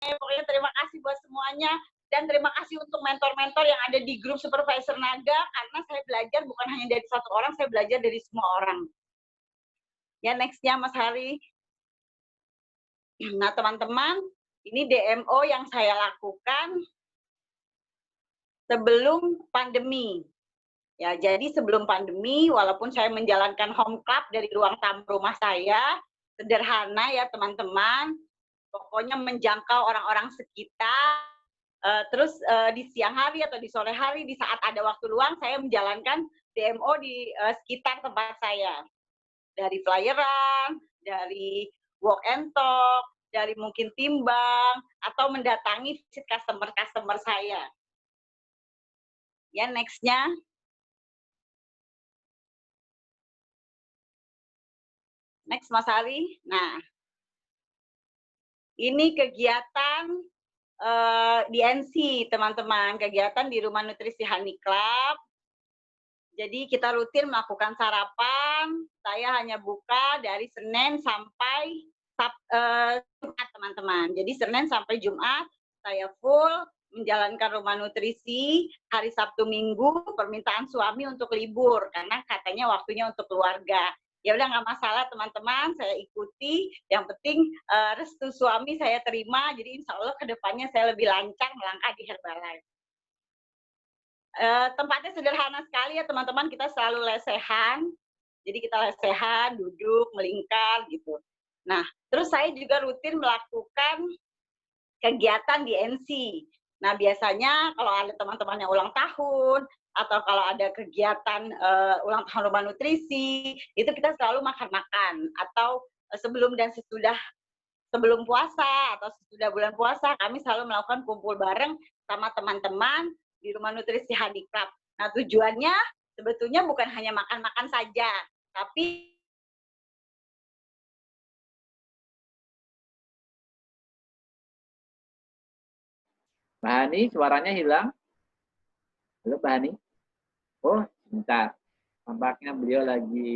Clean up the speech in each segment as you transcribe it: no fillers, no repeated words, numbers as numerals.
Pokoknya terima kasih buat semuanya. Dan terima kasih untuk mentor-mentor yang ada di grup Supervisor Naga, karena saya belajar bukan hanya dari satu orang, saya belajar dari semua orang. Ya, next-nya Mas Hari. Nah, teman-teman, ini DMO yang saya lakukan sebelum pandemi. Ya, jadi sebelum pandemi, walaupun saya menjalankan home club dari ruang tamu rumah saya, sederhana ya teman-teman, pokoknya menjangkau orang-orang sekitar, terus di siang hari atau di sore hari, di saat ada waktu luang, saya menjalankan DMO di sekitar tempat saya. Dari flyeran, dari walk and talk, dari mungkin timbang, atau mendatangi visit customer-customer saya. Ya, next-nya. Next, Mas Ari. Nah, ini kegiatan di NC, teman-teman. Kegiatan di Rumah Nutrisi Honey Club. Jadi kita rutin melakukan sarapan. Saya hanya buka dari Senin sampai Jumat, teman-teman. Jadi Senin sampai Jumat saya full menjalankan rumah nutrisi. Hari Sabtu Minggu permintaan suami untuk libur karena katanya waktunya untuk keluarga. Ya udah nggak masalah teman-teman, saya ikuti. Yang penting restu suami saya terima. Jadi insya Allah kedepannya saya lebih lancar melangkah di Herbalife. Tempatnya sederhana sekali ya teman-teman, kita selalu lesehan. Jadi kita lesehan, duduk, melingkar gitu. Nah, terus saya juga rutin melakukan kegiatan di NC. Nah, biasanya kalau ada teman-teman yang ulang tahun, atau kalau ada kegiatan ulang tahun rumah nutrisi, itu kita selalu makan-makan. Atau sebelum dan sesudah sebelum puasa atau sesudah bulan puasa, kami selalu melakukan kumpul bareng sama teman-teman di Rumah Nutrisi Honey Club. Nah, tujuannya sebetulnya bukan hanya makan-makan saja, tapi Mbak Hani, suaranya hilang. Halo, Mbak Hani. Oh, sebentar. Tampaknya beliau lagi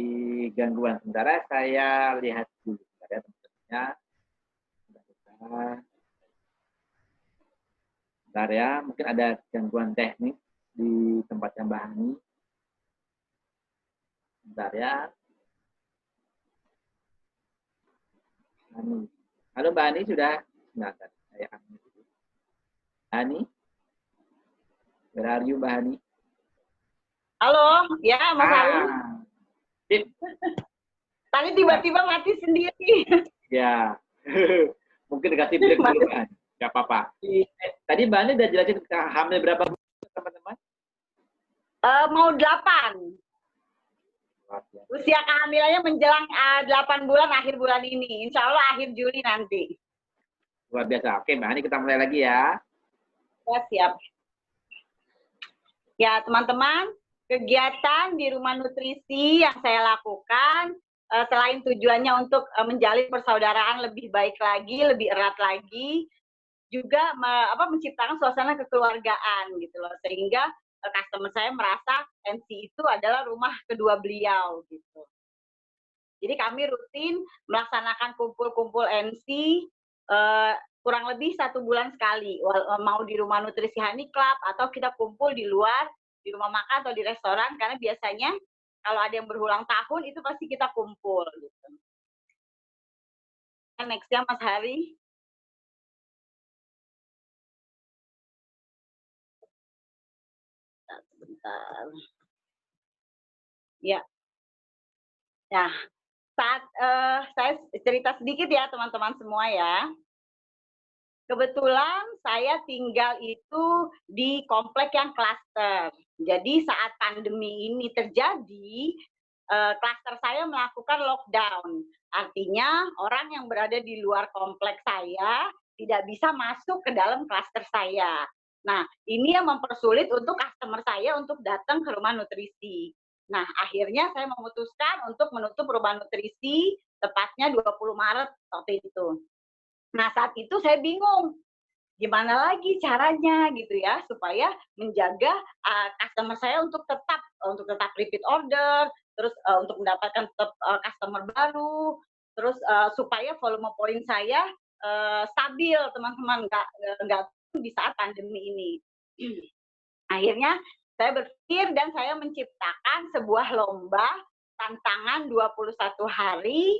gangguan. Sementara saya lihat dulu. Sebentar ya, teman-temannya. Sebentar ya, mungkin ada gangguan teknik di tempatnya Mbak Hani. Sebentar ya. Hani. Halo Mbak Hani, sudah? Sebentar, saya ambil dulu. Hani? Where are you, Mbak Hani? halo, ya Mas Ali. Sip. Tadi tiba-tiba mati sendiri. Ya. Mungkin dikasih break dulu kan. Gak apa-apa. Tadi Mbak Ani udah jelasin hamil berapa bulan teman-teman? Mau 8. Usia kehamilannya menjelang 8 bulan akhir bulan ini. Insya Allah akhir Juli nanti. Luar biasa. Oke Mbak Ani, kita mulai lagi ya. Ya, siap. Ya, teman-teman, kegiatan di rumah nutrisi yang saya lakukan, selain tujuannya untuk menjalin persaudaraan lebih baik lagi, lebih erat lagi, juga menciptakan suasana kekeluargaan gitu loh, sehingga customer saya merasa MC itu adalah rumah kedua beliau gitu. Jadi kami rutin melaksanakan kumpul-kumpul MC kurang lebih 1 bulan sekali, mau di Rumah Nutrisi Honey Club atau kita kumpul di luar, di rumah makan atau di restoran, karena biasanya kalau ada yang berulang tahun itu pasti kita kumpul gitu. Next-nya Mas Hari. Sebentar. Ya. Nah, saat saya cerita sedikit ya teman-teman semua ya. Kebetulan saya tinggal itu di komplek yang klaster. Jadi saat pandemi ini terjadi, klaster saya melakukan lockdown. Artinya orang yang berada di luar komplek saya tidak bisa masuk ke dalam klaster saya. Nah, ini yang mempersulit untuk customer saya untuk datang ke rumah nutrisi. Nah, akhirnya saya memutuskan untuk menutup rumah nutrisi tepatnya 20 Maret waktu itu. Nah, saat itu saya bingung, gimana lagi caranya gitu ya, supaya menjaga customer saya untuk tetap repeat order, terus untuk mendapatkan tetap customer baru, terus supaya volume poin saya stabil teman-teman, nggak di saat pandemi ini. Akhirnya saya berpikir dan saya menciptakan sebuah lomba tantangan 21 hari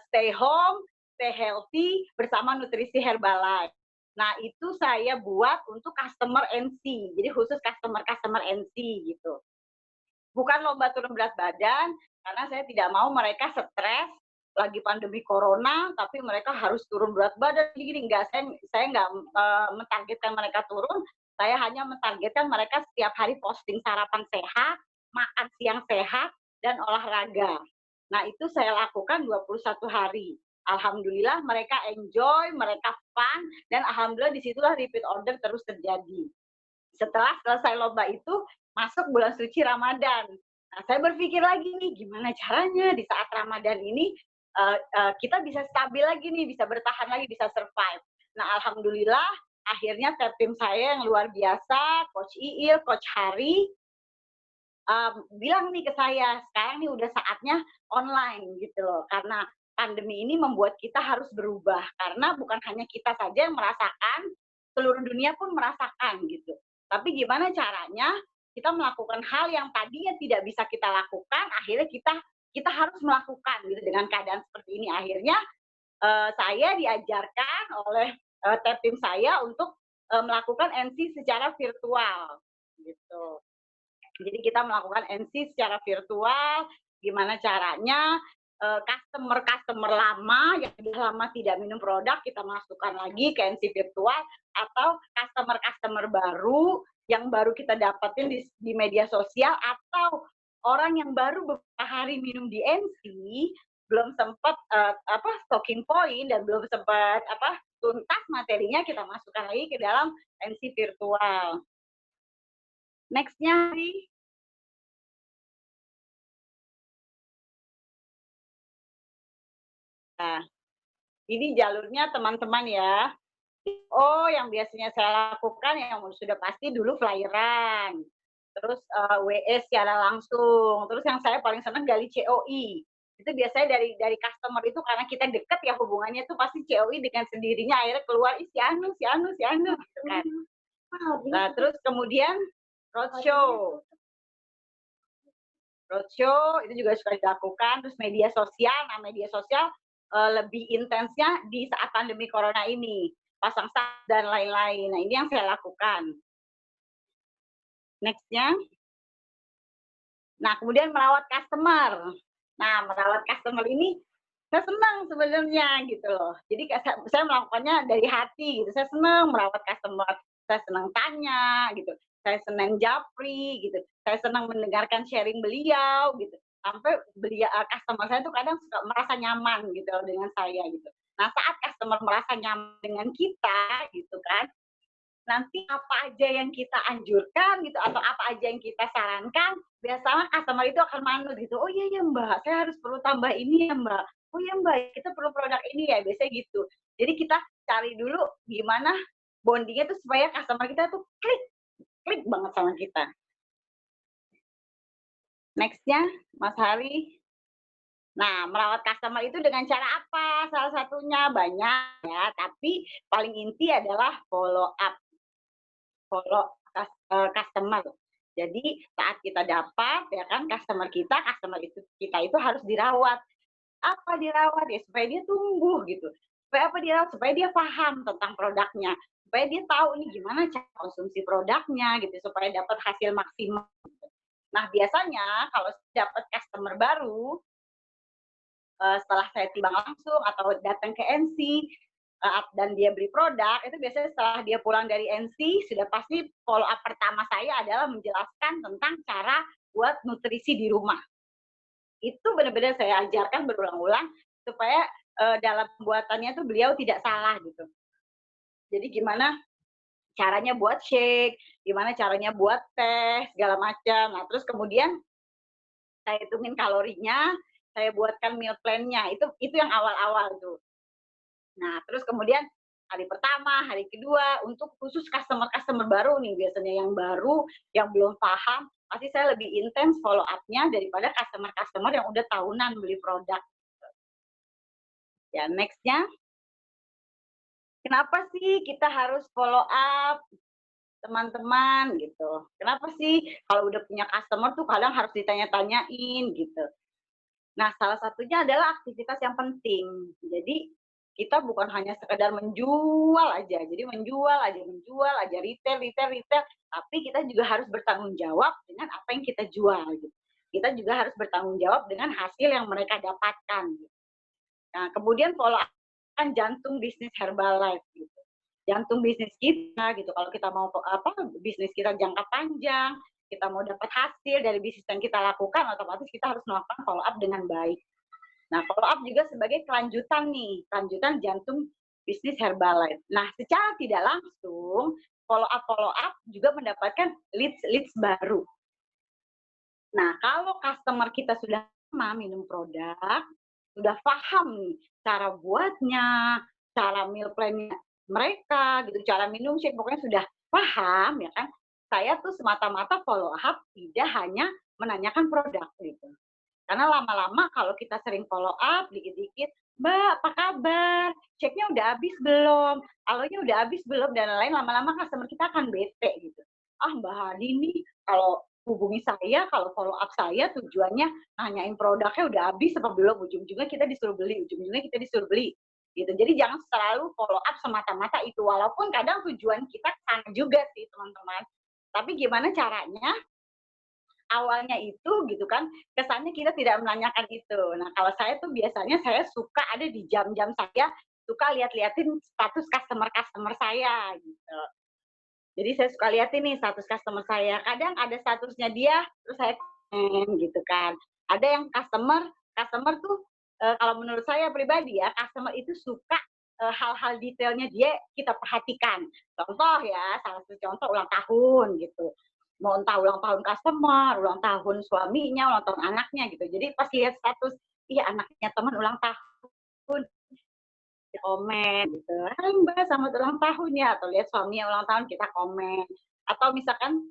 stay home, stay healthy bersama nutrisi Herbalife. Nah, itu saya buat untuk customer NC. Jadi khusus customer NC gitu. Bukan lomba turun berat badan karena saya tidak mau mereka stres lagi pandemi corona tapi mereka harus turun berat badan gini enggak, saya enggak mentargetkan mereka turun, saya hanya mentargetkan mereka setiap hari posting sarapan sehat, makan siang sehat, dan olahraga. Nah, itu saya lakukan 21 hari. Alhamdulillah mereka enjoy, mereka fun, dan alhamdulillah disitulah repeat order terus terjadi. Setelah selesai lomba itu, masuk bulan suci Ramadan. Nah, saya berpikir lagi nih, gimana caranya di saat Ramadan ini kita bisa stabil lagi nih, bisa bertahan lagi, bisa survive. Nah, alhamdulillah akhirnya tim saya yang luar biasa, Coach Iil, Coach Hari, bilang nih ke saya, sekarang nih udah saatnya online gitu loh. Karena pandemi ini membuat kita harus berubah. Karena bukan hanya kita saja yang merasakan, seluruh dunia pun merasakan gitu. Tapi gimana caranya kita melakukan hal yang tadinya tidak bisa kita lakukan, akhirnya kita harus melakukan gitu dengan keadaan seperti ini. Akhirnya saya diajarkan oleh tim saya untuk melakukan NC secara virtual gitu. Jadi kita melakukan NC secara virtual, gimana caranya customer lama yang sudah lama tidak minum produk kita masukkan lagi ke NC virtual, atau customer baru yang baru kita dapetin di media sosial, atau orang yang baru beberapa hari minum di NC belum sempat stocking point dan belum sempat tuntas materinya, kita masukkan lagi ke dalam NC virtual. Next-nya, nah, ini jalurnya teman-teman ya. Oh, yang biasanya saya lakukan yang sudah pasti dulu flyeran, terus WA secara langsung, terus yang saya paling senang gali COI. Itu biasanya dari customer itu karena kita deket ya hubungannya tuh pasti COI dengan sendirinya akhirnya keluar si Anu gitu kan. Nah, terus kemudian roadshow itu juga sudah dilakukan, terus media sosial. Nah, media sosial lebih intensnya di saat pandemi corona ini, pasang stat dan lain-lain. Nah, ini yang saya lakukan. Next-nya. Nah, kemudian merawat customer. Nah, merawat customer ini saya senang sebenarnya gitu loh. Jadi saya melakukannya dari hati gitu. Saya senang merawat customer. Saya senang tanya gitu. Saya senang japri gitu. Saya senang mendengarkan sharing beliau gitu. Sampai customer saya tuh kadang suka merasa nyaman gitu loh dengan saya gitu. Nah, saat customer merasa nyaman dengan kita gitu kan, nanti apa aja yang kita anjurkan gitu atau apa aja yang kita sarankan, biasanya customer itu akan manut gitu. Oh iya ya Mbak, saya harus perlu tambah ini ya Mbak. Oh iya Mbak, kita perlu produk ini ya, biasanya gitu. Jadi kita cari dulu gimana bondingnya tuh supaya customer kita tuh klik banget sama kita. Next-nya, Mas Hari. Nah, merawat customer itu dengan cara apa? Salah satunya banyak ya, tapi paling inti adalah follow up. Customer. Jadi saat kita dapat ya kan customer kita itu harus dirawat. Apa dirawat ya supaya dia tumbuh gitu. Supaya apa dirawat? Supaya dia paham tentang produknya. Supaya dia tahu ini gimana cara konsumsi produknya gitu supaya dapat hasil maksimal. Nah, biasanya kalau dapat customer baru setelah saya timbang langsung atau datang ke NC dan dia beli produk, itu biasanya setelah dia pulang dari NC, sudah pasti follow up pertama saya adalah menjelaskan tentang cara buat nutrisi di rumah. Itu benar-benar saya ajarkan berulang-ulang supaya dalam pembuatannya tuh beliau tidak salah gitu. Jadi gimana caranya buat shake, gimana caranya buat teh, segala macam. Nah, terus kemudian saya hitungin kalorinya, saya buatkan meal plan-nya. Itu yang awal-awal tuh. Nah, terus kemudian hari pertama, hari kedua, untuk khusus customer baru nih, biasanya yang baru, yang belum paham, pasti saya lebih intens follow up-nya daripada customer yang udah tahunan beli produk. Ya, next-nya. Kenapa sih kita harus follow up, teman-teman gitu? Kenapa sih kalau udah punya customer tuh kadang harus ditanya-tanyain gitu? Nah, salah satunya adalah aktivitas yang penting. Jadi kita bukan hanya sekedar menjual aja. Jadi menjual aja, retail, retail, retail. Tapi kita juga harus bertanggung jawab dengan apa yang kita jual. Gitu. Kita juga harus bertanggung jawab dengan hasil yang mereka dapatkan. Gitu. Nah, kemudian follow up kan jantung bisnis Herbalife. Gitu. Jantung bisnis kita gitu. Kalau kita mau bisnis kita jangka panjang, kita mau dapat hasil dari bisnis yang kita lakukan, otomatis kita harus melakukan follow up dengan baik. Nah, follow up juga sebagai kelanjutan nih, kelanjutan jantung bisnis Herbalife. Nah, secara tidak langsung, follow up juga mendapatkan leads baru. Nah, kalau customer kita sudah lama minum produk, sudah paham nih cara buatnya, cara meal plan mereka, gitu, cara minum shake, pokoknya sudah paham ya kan. Saya tuh semata-mata follow up tidak hanya menanyakan produk gitu. Karena lama-lama kalau kita sering follow up dikit-dikit, "Mbak, apa kabar? Ceknya udah habis belum? Alonya udah habis belum?" Dan lain-lain, lama-lama customer kita akan bete gitu. "Ah, Mbak Hadi nih kalau hubungi saya, kalau follow up saya tujuannya nanyain produknya udah habis apa belum, ujung-ujungnya kita disuruh beli." Gitu. Jadi jangan selalu follow up semata-mata itu, walaupun kadang tujuan kita sana juga sih, teman-teman. Tapi gimana caranya awalnya itu gitu kan, kesannya kita tidak menanyakan itu. Nah, kalau saya tuh biasanya saya suka ada di jam-jam saya suka lihat-liatin status customer-customer saya gitu. Jadi saya suka liatin nih status customer saya. Kadang ada statusnya dia, terus saya komen gitu kan. Ada yang customer tuh kalau menurut saya pribadi ya, customer itu suka hal-hal detailnya dia kita perhatikan. Contoh ya, salah satu contoh ulang tahun gitu. Mau entah ulang tahun customer, ulang tahun suaminya, ulang tahun anaknya gitu. Jadi pas lihat status, iya anaknya teman ulang tahun, komen gitu, "Hai Mbak, selamat ulang tahun ya," atau lihat suaminya ulang tahun kita komen. Atau misalkan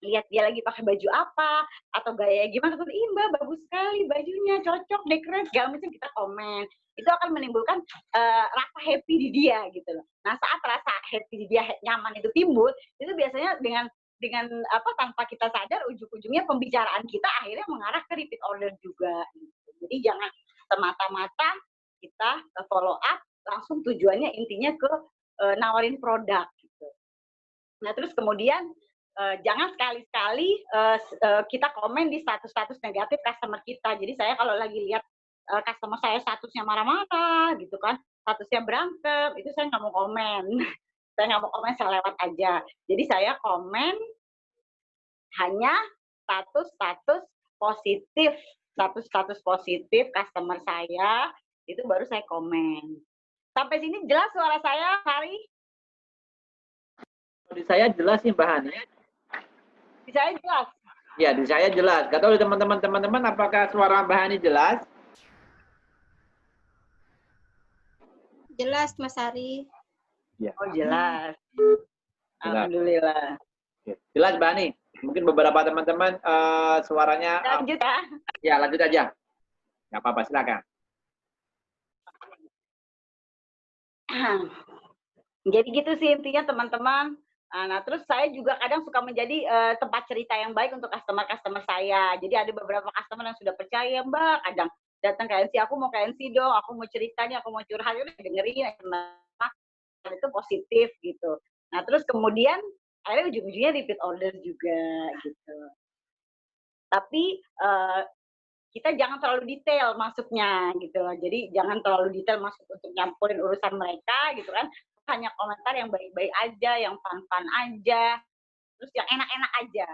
lihat dia lagi pakai baju apa, atau gayanya gimana, terus, "Ih Mbak, bagus sekali bajunya, cocok deh, keren," segala macam kita komen. Itu akan menimbulkan rasa happy di dia gitu loh. Nah, saat rasa happy di dia, nyaman itu timbul, itu biasanya dengan apa, tanpa kita sadar ujung-ujungnya pembicaraan kita akhirnya mengarah ke repeat order juga gitu. Jadi jangan semata-mata kita follow up langsung tujuannya intinya ke nawarin produk gitu. Nah, terus kemudian jangan sekali-sekali kita komen di status-status negatif customer kita. Jadi saya kalau lagi lihat customer saya statusnya marah-marah gitu kan, statusnya berantem, itu saya nggak mau komen. Saya nggak mau komen, saya lewat aja. Jadi saya komen hanya status-status positif, status-status positif customer saya, itu baru saya komen. Sampai sini jelas suara saya, Hari? Di saya jelas nih Mbak Hani. Di saya jelas? Ya, di saya jelas. Gak tahu di teman-teman apakah suara Mbak Hani jelas? Jelas, Mas Hari. Ya. Oh, jelas. Alhamdulillah. Jelas Mbak Hani. Mungkin beberapa teman-teman suaranya... Lanjut ya. Ya, lanjut aja. Nggak apa-apa, silakan. Jadi gitu sih intinya teman-teman. Nah, terus saya juga kadang suka menjadi tempat cerita yang baik untuk customer-customer saya. Jadi ada beberapa customer yang sudah percaya, Mbak, kadang datang ke NC, aku mau ke NC dong, aku mau ceritanya, aku mau curhat, udah dengerin, itu positif gitu. Nah, terus kemudian akhirnya ujung-ujungnya repeat order juga gitu. Tapi kita jangan terlalu detail masuknya gitu loh. Jadi jangan terlalu detail masuk untuk nyampurin urusan mereka gitu kan. Hanya komentar yang baik-baik aja, yang fun-fun aja, terus yang enak-enak aja.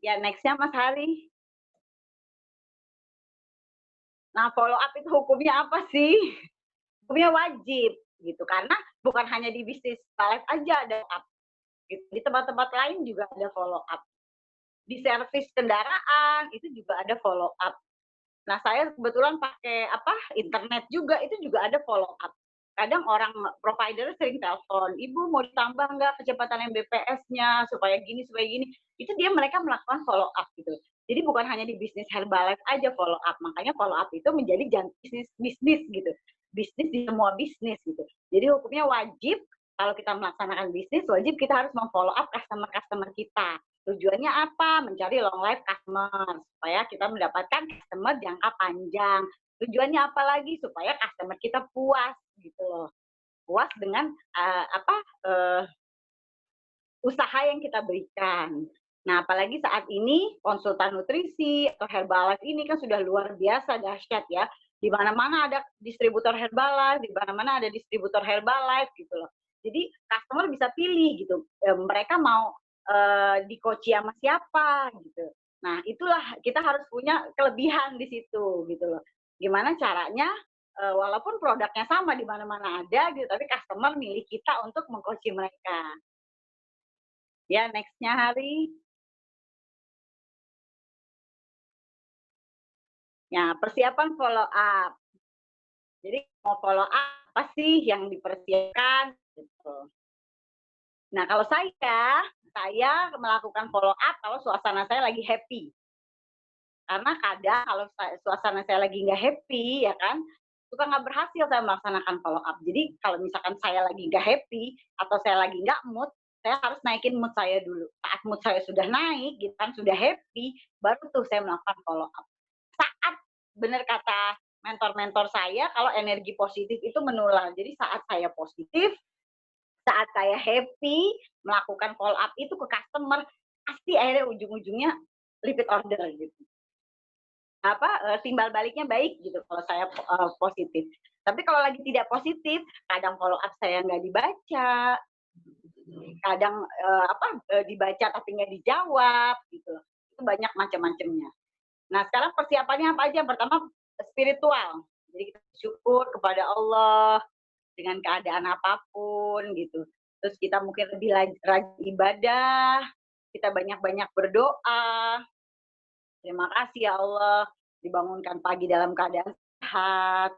Ya, next-nya Mas Hari. Nah, follow up itu hukumnya apa sih? Hukumnya wajib gitu, karena bukan hanya di bisnis live aja ada follow up. Gitu. Di tempat-tempat lain juga ada follow up. Di servis kendaraan itu juga ada follow up. Nah, saya kebetulan pakai internet juga, itu juga ada follow up. Kadang orang provider sering telepon, "Ibu mau ditambah nggak kecepatan Mbps-nya supaya gini, supaya gini." Itu mereka melakukan follow up gitu. Jadi bukan hanya di bisnis Herbalife aja follow up, makanya follow up itu menjadi bisnis gitu. bisnis di semua bisnis gitu. Jadi hukumnya wajib kalau kita melaksanakan bisnis, wajib kita harus memfollow up customer-customer kita. Tujuannya apa? Mencari long life customer supaya kita mendapatkan customer jangka panjang. Tujuannya apa lagi? Supaya customer kita puas gitu loh. Puas dengan usaha yang kita berikan. Nah, apalagi saat ini konsultan nutrisi atau Herbalife ini kan sudah luar biasa dahsyat ya. Di mana-mana ada distributor Herbalife, di mana-mana ada distributor Herbalife gitu loh. Jadi customer bisa pilih gitu. Mereka mau di coach sama siapa gitu. Nah, itulah kita harus punya kelebihan di situ gitu loh. Gimana caranya walaupun produknya sama di mana-mana ada gitu, tapi customer milih kita untuk mengcoach mereka. Ya, next-nya Hari. Ya, persiapan follow up. Jadi mau follow up apa sih yang dipersiapkan gitu. Nah, kalau saya melakukan follow up kalau suasana saya lagi happy. Karena kadang kalau suasana saya lagi nggak happy, ya kan, suka nggak berhasil saya melaksanakan follow up. Jadi kalau misalkan saya lagi nggak happy atau saya lagi nggak mood, saya harus naikin mood saya dulu. Saat mood saya sudah naik, gitu kan, sudah happy, baru tuh saya melakukan follow up. Saat benar kata mentor-mentor saya, kalau energi positif itu menular. Jadi saat saya positif, saat saya happy, melakukan follow up itu ke customer, pasti akhirnya ujung-ujungnya repeat order gitu. Timbal baliknya baik gitu kalau saya positif. Tapi kalau lagi tidak positif, kadang follow up saya nggak dibaca, kadang dibaca tapi nggak dijawab gitu. Itu banyak macam-macamnya. Nah, sekarang persiapannya apa aja? Pertama, spiritual. Jadi kita bersyukur kepada Allah dengan keadaan apapun gitu. Terus kita mungkin lebih rajin ibadah, kita banyak-banyak berdoa. Terima kasih ya Allah, dibangunkan pagi dalam keadaan sehat,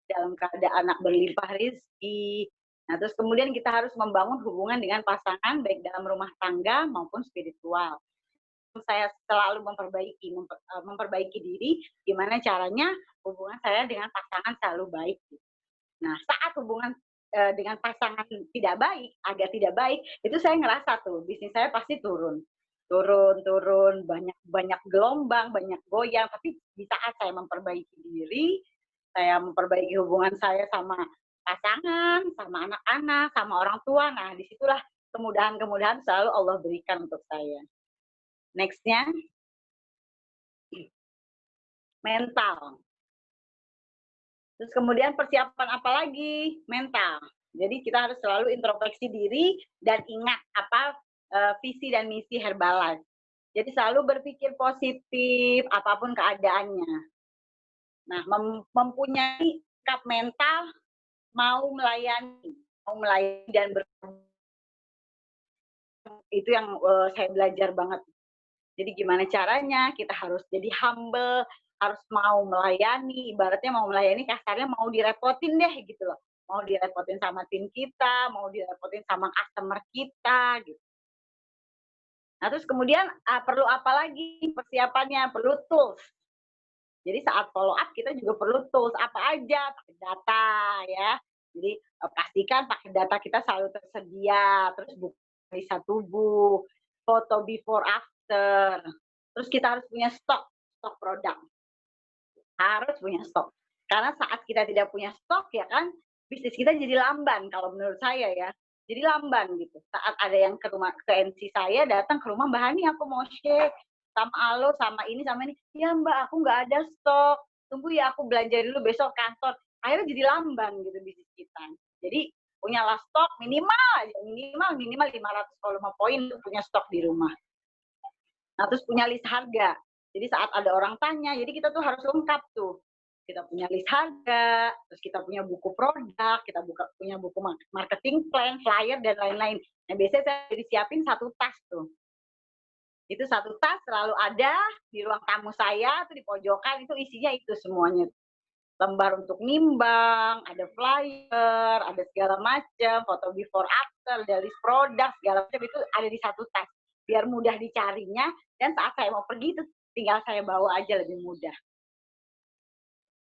dalam keadaan anak berlimpah rezeki. Nah, terus kemudian kita harus membangun hubungan dengan pasangan baik dalam rumah tangga maupun spiritual. Saya selalu memperbaiki diri, gimana caranya hubungan saya dengan pasangan selalu baik. Nah, saat hubungan dengan pasangan agak tidak baik, itu saya ngerasa tuh bisnis saya pasti turun, banyak gelombang, banyak goyang. Tapi di saat saya memperbaiki diri, saya memperbaiki hubungan saya sama pasangan, sama anak-anak, sama orang tua, nah disitulah kemudahan-kemudahan selalu Allah berikan untuk saya. Next-nya, mental. Terus kemudian persiapan apa lagi? Mental. Jadi kita harus selalu introspeksi diri dan ingat apa visi dan misi Herbalife. Jadi selalu berpikir positif apapun keadaannya. Nah, mempunyai sikap mental mau melayani dan itu yang saya belajar banget. Jadi gimana caranya? Kita harus jadi humble, harus mau melayani, ibaratnya mau melayani kasarnya mau direpotin deh gitu loh. Mau direpotin sama tim kita, mau direpotin sama customer kita gitu. Nah, terus kemudian perlu apa lagi persiapannya? Perlu tools. Jadi saat follow up kita juga perlu tools apa aja, pakai data ya. Jadi pastikan pakai data kita selalu tersedia, terus buku analisa tubuh, foto before after. Terus kita harus punya stok produk. Harus punya stok. Karena saat kita tidak punya stok ya kan, bisnis kita jadi lamban kalau menurut saya ya. Jadi lamban gitu. Saat ada yang ke NC saya datang ke rumah, Mbak Hani aku mau share sama Alo sama ini. Ya Mbak, aku nggak ada stok. Tunggu ya aku belanja dulu besok kantor. Akhirnya jadi lamban gitu bisnis kita. Jadi punyalah stok minimal 500 kalau mau poin untuk punya stok di rumah. Nah, terus punya list harga. Jadi saat ada orang tanya, jadi kita tuh harus lengkap tuh. Kita punya list harga, terus kita punya buku produk, kita punya buku marketing plan, flyer, dan lain-lain. Nah, biasanya saya disiapin satu tas tuh. Itu satu tas selalu ada di ruang tamu saya, tuh di pojokan, itu isinya itu semuanya. Lembar untuk nimbang, ada flyer, ada segala macam, foto before after, ada list produk, segala macam itu ada di satu tas. Biar mudah dicarinya, dan saat saya mau pergi itu tinggal saya bawa aja lebih mudah.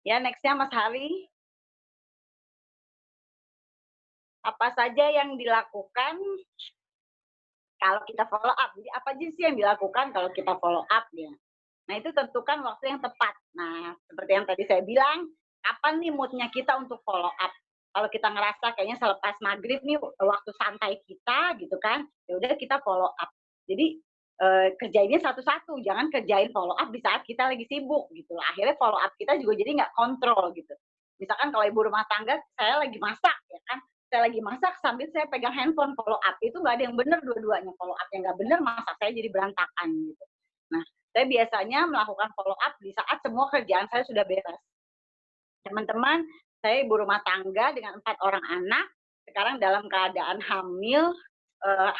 Ya, next-nya Mas Hari. apa saja yang dilakukan kalau kita follow up. Jadi apa aja sih yang dilakukan kalau kita follow up ya. Nah, itu tentukan waktu yang tepat. Nah, seperti yang tadi saya bilang, kapan nih moodnya kita untuk follow up? Kalau kita ngerasa kayaknya selepas maghrib nih waktu santai kita gitu kan, ya udah kita follow up. Jadi kerjainnya satu-satu, jangan kerjain follow up di saat kita lagi sibuk gitu. Akhirnya follow up kita juga jadi nggak kontrol gitu. Misalkan kalau ibu rumah tangga, saya lagi masak ya kan, saya lagi masak sambil saya pegang handphone follow up, itu nggak ada yang benar dua-duanya. Follow up yang nggak benar, masak saya jadi berantakan gitu. Nah, saya biasanya melakukan follow up di saat semua kerjaan saya sudah beres. Teman-teman, saya ibu rumah tangga dengan 4 orang anak, sekarang dalam keadaan hamil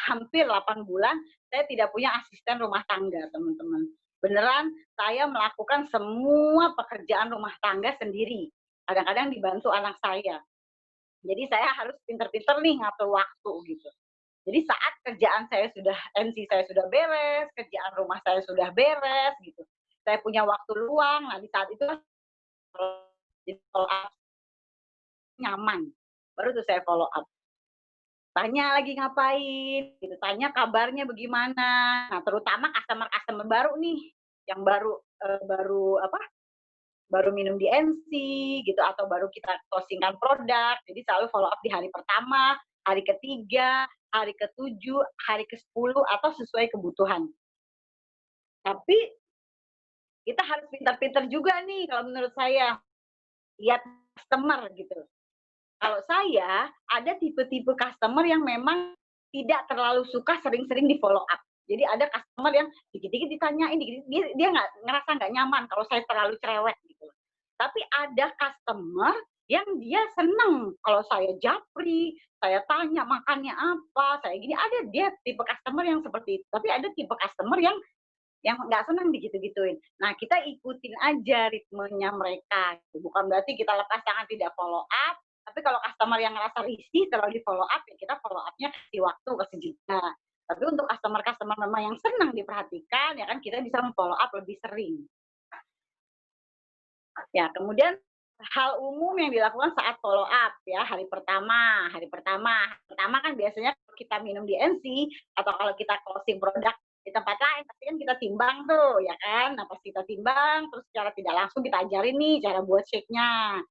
hampir 8 bulan, saya tidak punya asisten rumah tangga, teman-teman. Beneran saya melakukan semua pekerjaan rumah tangga sendiri. Kadang-kadang dibantu anak saya. Jadi saya harus pinter-pinter nih ngatur waktu gitu. Jadi saat kerjaan saya sudah, MC saya sudah beres, kerjaan rumah saya sudah beres gitu. Saya punya waktu luang, nah di saat itu jadi follow up nyaman. Baru tuh saya follow up. Tanya lagi ngapain, gitu. Tanya kabarnya bagaimana. Nah, terutama customer-customer baru nih, yang baru minum di NC gitu atau baru kita closingkan produk. Jadi selalu follow up di hari pertama, hari ketiga, hari ke-7, hari ke-10 atau sesuai kebutuhan. Tapi kita harus pintar-pintar juga nih kalau menurut saya. Lihat customer gitu. Kalau saya ada tipe-tipe customer yang memang tidak terlalu suka sering-sering di follow up. Jadi ada customer yang dikit-dikit ditanyain, dia nggak ngerasa nggak nyaman kalau saya terlalu cerewet gitu. Tapi ada customer yang dia seneng kalau saya japri, saya tanya makannya apa, saya gini. Ada dia tipe customer yang seperti itu. Tapi ada tipe customer yang nggak senang digitu-gituin. Nah, kita ikutin aja ritmenya mereka. Bukan berarti kita lepas tangan tidak follow up, tapi kalau customer yang ngerasa risih terlalu di follow up, ya kita follow up-nya kasih waktu, kasih jeda. Tapi untuk customer-customer memang yang senang diperhatikan, ya kan kita bisa follow up lebih sering. Ya, kemudian hal umum yang dilakukan saat follow up ya, hari pertama kan biasanya kita minum di NC atau kalau kita closing produk di tempat lain pasti kan kita timbang tuh ya kan. Nah, pas kita timbang terus secara tidak langsung kita ajarin nih cara buat shake-nya.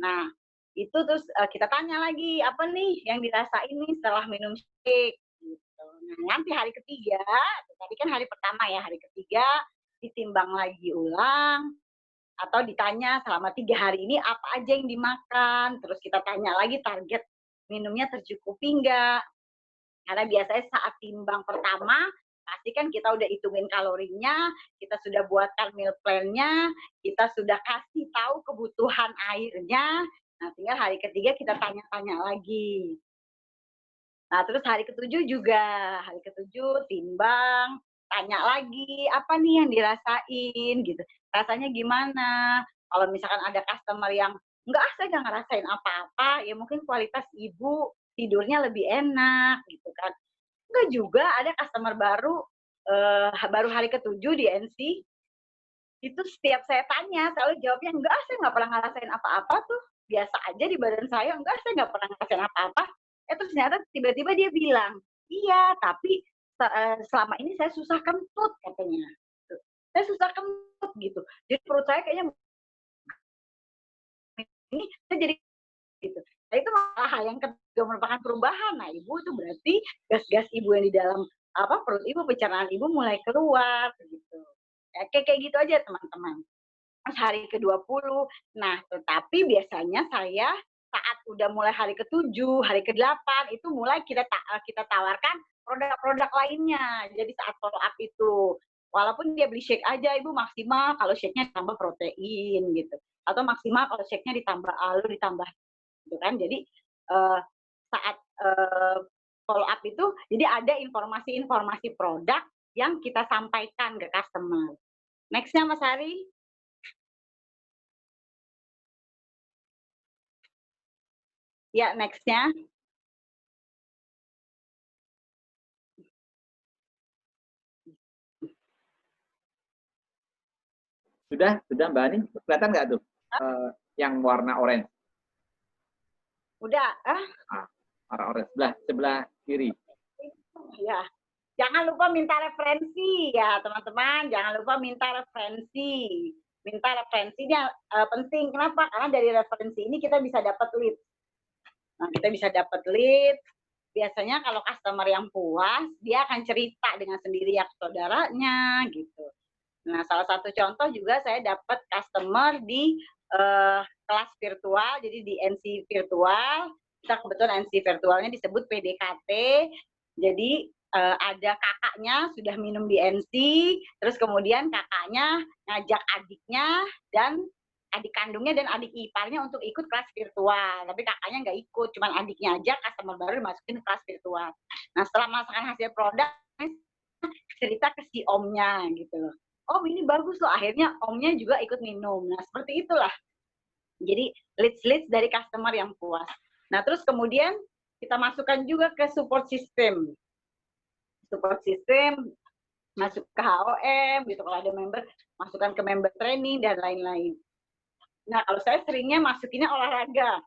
Nah, itu terus kita tanya lagi apa nih yang dirasain nih setelah minum shake gitu. Nah, nanti hari ketiga, tadi kan hari pertama ya, hari ketiga ditimbang lagi ulang atau ditanya selama 3 hari ini apa aja yang dimakan, terus kita tanya lagi target minumnya tercukupi enggak. Karena biasanya saat timbang pertama, pasti kan kita udah hitungin kalorinya, kita sudah buatkan meal plan-nya, kita sudah kasih tahu kebutuhan airnya, nah tinggal hari ketiga kita tanya-tanya lagi. Nah terus hari ke-7 juga, hari ke-7 timbang, tanya lagi, apa nih yang dirasain gitu, rasanya gimana. Kalau misalkan ada customer yang, enggak saya nggak ngerasain apa-apa, ya mungkin kualitas ibu tidurnya lebih enak gitu kan. Enggak juga, ada customer baru, baru hari ke-7 di NC, itu setiap saya tanya selalu jawabnya, "Enggak, saya nggak pernah ngerasain apa-apa tuh, biasa aja di badan saya, enggak saya nggak pernah ngerasain apa-apa." Terus ternyata tiba-tiba dia bilang, "Iya, tapi selama ini saya susah kentut," katanya. "Saya susah kentut," gitu. "Jadi perut saya kayaknya ini saya jadi," gitu. Nah, itu malah hal yang ketiga merupakan perubahan. Nah, ibu itu berarti gas-gas ibu yang di dalam perut ibu, pencernaan ibu mulai keluar gitu. Ya, kayak gitu aja teman-teman. Terus hari ke-20, nah tetapi biasanya saya saat udah mulai hari ke-7, hari ke-8 itu mulai kita tawarkan produk-produk lainnya. Jadi saat follow up itu, walaupun dia beli shake aja, Ibu maksimal kalau shake-nya ditambah protein gitu. Atau maksimal kalau shake-nya ditambah alur, ditambah gitu kan. Jadi saat follow up itu, jadi ada informasi-informasi produk yang kita sampaikan ke customer. Next-nya Mas Hari. Ya, next-nya. Sudah Mbak Ani, kelihatan nggak tuh yang warna orange? Udah, Orang-orang sebelah kiri. Ya, jangan lupa minta referensi ya teman-teman. Jangan lupa minta referensi. Minta referensinya penting. Kenapa? Karena dari referensi ini kita bisa dapat lead. Nah, kita bisa dapat lead. Biasanya kalau customer yang puas, dia akan cerita dengan sendiri ya ke saudaranya gitu. Nah, salah satu contoh juga saya dapat customer di kelas virtual, jadi di NC virtual. Kita kebetulan NC virtualnya disebut PDKT. Jadi ada kakaknya sudah minum di NC, terus kemudian kakaknya ngajak adiknya dan adik kandungnya dan adik iparnya untuk ikut kelas virtual. Tapi kakaknya nggak ikut, cuman adiknya aja customer baru dimasukin kelas virtual. Nah, setelah merasakan hasil produk, cerita ke si omnya gitu loh. Oh, ini bagus loh, akhirnya omnya juga ikut minum. Nah, seperti itulah. Jadi leads dari customer yang puas. Nah, terus kemudian kita masukkan juga ke support system. Support system masuk ke HOM gitu, kalau ada member masukkan ke member training dan lain-lain. Nah, kalau saya seringnya masukinnya olahraga.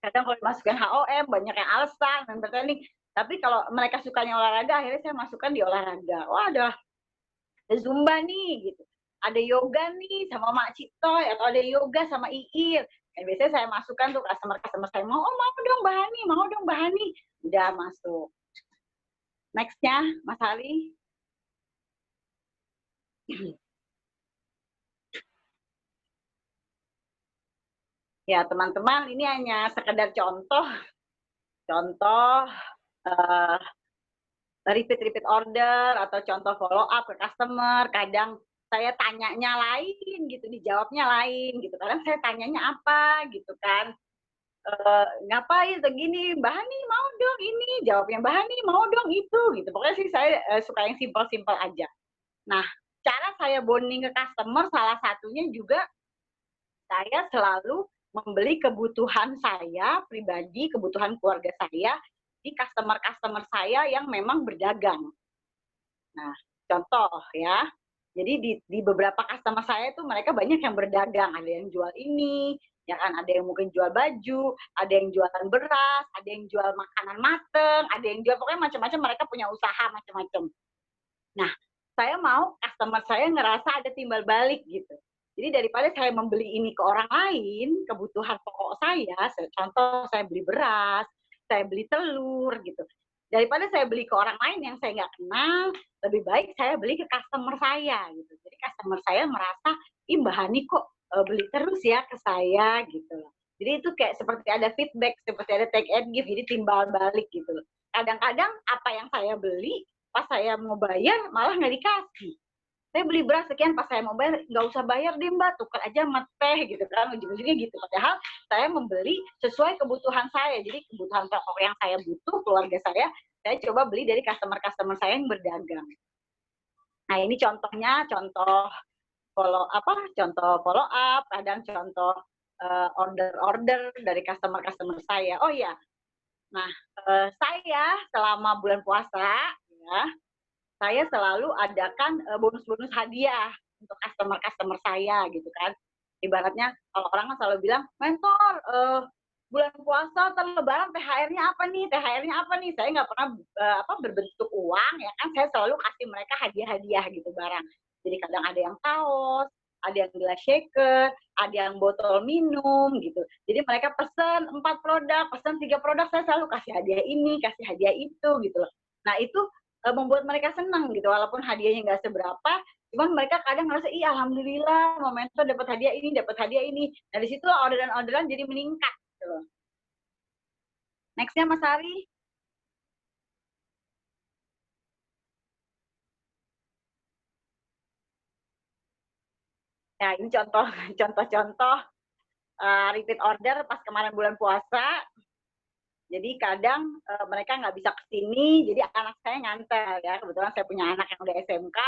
Kadang kalau masukin HOM banyak yang alasan member training, tapi kalau mereka sukanya olahraga akhirnya saya masukkan di olahraga. Wah, ada Zumba nih gitu, ada yoga nih sama Mak Citoy, atau ada yoga sama Iir. Dan biasanya saya masukkan tuh customer saya, mau dong Mbak Hani, mau dong Mbak Hani, udah masuk. Nextnya Mas Ali. Ya teman-teman, ini hanya sekedar contoh repeat order atau contoh follow up ke customer. Kadang saya tanyanya lain gitu, dijawabnya lain gitu. Kadang saya tanyanya apa gitu kan, ngapain segini, Mbak Hani mau dong ini, jawabnya Mbak Hani mau dong itu gitu. Pokoknya sih saya suka yang simpel-simpel aja. Nah, cara saya bonding ke customer salah satunya juga saya selalu membeli kebutuhan saya pribadi, kebutuhan keluarga saya di customer saya yang memang berdagang. Nah, contoh ya. Jadi di beberapa customer saya itu mereka banyak yang berdagang, ada yang jual ini, ya kan, ada yang mungkin jual baju, ada yang jualan beras, ada yang jual makanan mateng, ada yang jual pokoknya macam-macam, mereka punya usaha macam-macam. Nah, saya mau customer saya ngerasa ada timbal balik gitu. Jadi daripada saya membeli ini ke orang lain, kebutuhan pokok saya, contoh saya beli beras, saya beli telur gitu. Daripada saya beli ke orang lain yang saya nggak kenal, lebih baik saya beli ke customer saya gitu. Jadi customer saya merasa, ih Mbak Hani kok beli terus ya ke saya gitu. Jadi itu kayak seperti ada feedback, seperti ada take and give, jadi timbal balik gitu. Kadang-kadang apa yang saya beli, pas saya mau bayar malah nggak dikasih. Saya beli beras sekian, pas saya mau bayar nggak usah bayar deh Mbak, tukar aja sama teh gitu kan, ujung-ujungnya gitu. Padahal saya membeli sesuai kebutuhan saya, jadi kebutuhan pokok yang saya butuh, keluarga saya coba beli dari customer saya yang berdagang. Nah, ini contohnya, contoh follow up, kadang contoh order dari customer saya. Oh ya, nah saya selama bulan puasa ya, saya selalu adakan bonus-bonus hadiah untuk customer saya gitu kan. Ibaratnya kalau orang kan selalu bilang, mentor bulan puasa atau lebaran THR-nya apa nih? THR-nya apa nih? Saya nggak pernah berbentuk uang ya kan. Saya selalu kasih mereka hadiah-hadiah gitu barang. Jadi kadang ada yang kaos, ada yang gelas shaker, ada yang botol minum gitu. Jadi mereka pesan 4 produk, pesan 3 produk, saya selalu kasih hadiah ini, kasih hadiah itu gitu loh. Nah itu membuat mereka senang gitu, walaupun hadiahnya nggak seberapa, cuman mereka kadang ngerasa, ih alhamdulillah momentum dapat hadiah ini. Nah di situ orderan jadi meningkat gitu loh. Nextnya Mas Ari. Ya ini contoh repeat order pas kemarin bulan puasa. Jadi kadang mereka nggak bisa kesini, jadi anak saya nganter ya. Kebetulan saya punya anak yang udah SMK.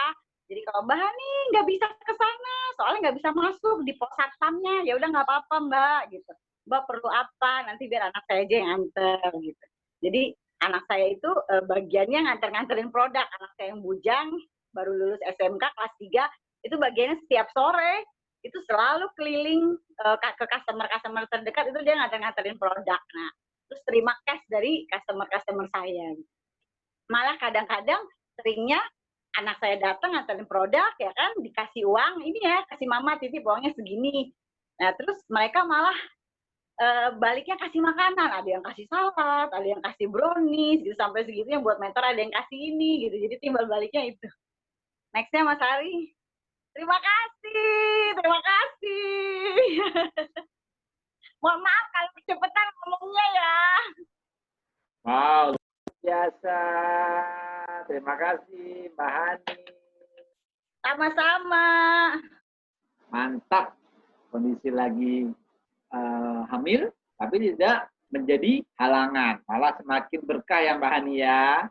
Jadi kalau Mbak Hani nggak bisa ke sana, soalnya nggak bisa masuk di pos satpamnya, ya udah nggak apa-apa Mbak gitu. Mbak perlu apa? Nanti biar anak saya aja yang nganter gitu. Jadi anak saya itu bagiannya nganter-nganterin produk. Anak saya yang bujang, baru lulus SMK kelas 3, itu bagiannya setiap sore itu selalu keliling ke customer terdekat, itu dia nganter-nganterin produk. Nah, terus terima cash dari customer saya. Malah kadang-kadang seringnya anak saya datang nganterin produk ya kan, dikasih uang, ini ya kasih mama titip uangnya segini. Nah terus mereka malah baliknya kasih makanan, ada yang kasih salad, ada yang kasih brownies gitu, sampai segitunya buat mentor ada yang kasih ini gitu, jadi timbal baliknya itu. Nextnya Mas Ari. Terima kasih, terima kasih. Mohon maaf kalau kecepatan ngomongnya ya. Wow, luar biasa. Terima kasih, Mbak Hani. Sama-sama. Mantap. Kondisi lagi hamil, tapi tidak menjadi halangan. Malah semakin berkah ya Mbak Hani ya.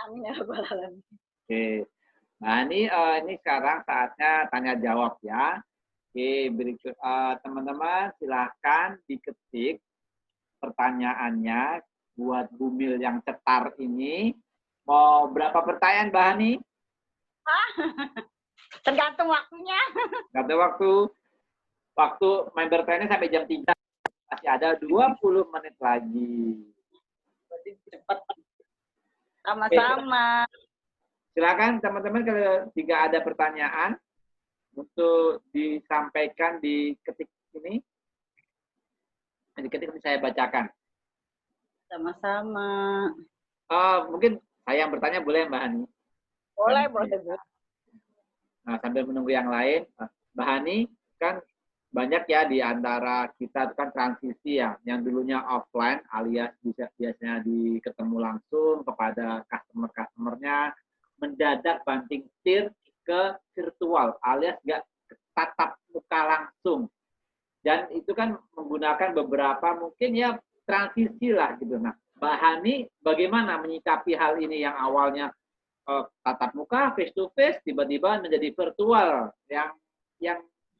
Amin ya rabbal alamin. Oke. Mbak Hani, ini sekarang saatnya tanya jawab ya. Oke, berikut teman-teman silahkan diketik pertanyaannya buat Bumil yang cetar ini. Mau berapa pertanyaan Mbak Hani? Tergantung waktunya. Kata waktu main bertanya sampai jam 3. Masih ada 20 menit lagi. Cepat. Sama-sama. Silakan teman-teman kalau jika ada pertanyaan untuk disampaikan di ketik ini. Di ketik ini saya bacakan. Sama-sama. Mungkin saya yang bertanya boleh Mbak Hani? Boleh, boleh. Nah, sambil menunggu yang lain, Mbak Hani kan banyak ya di antara kita itu kan transisi ya, yang dulunya offline alias biasanya ketemu langsung kepada customer-customernya, mendadak banting setir ke virtual alias nggak tatap muka langsung. Dan itu kan menggunakan beberapa mungkin ya transisi lah gitu. Nah, Mbak Hani bagaimana menyikapi hal ini yang awalnya tatap muka face to face tiba-tiba menjadi virtual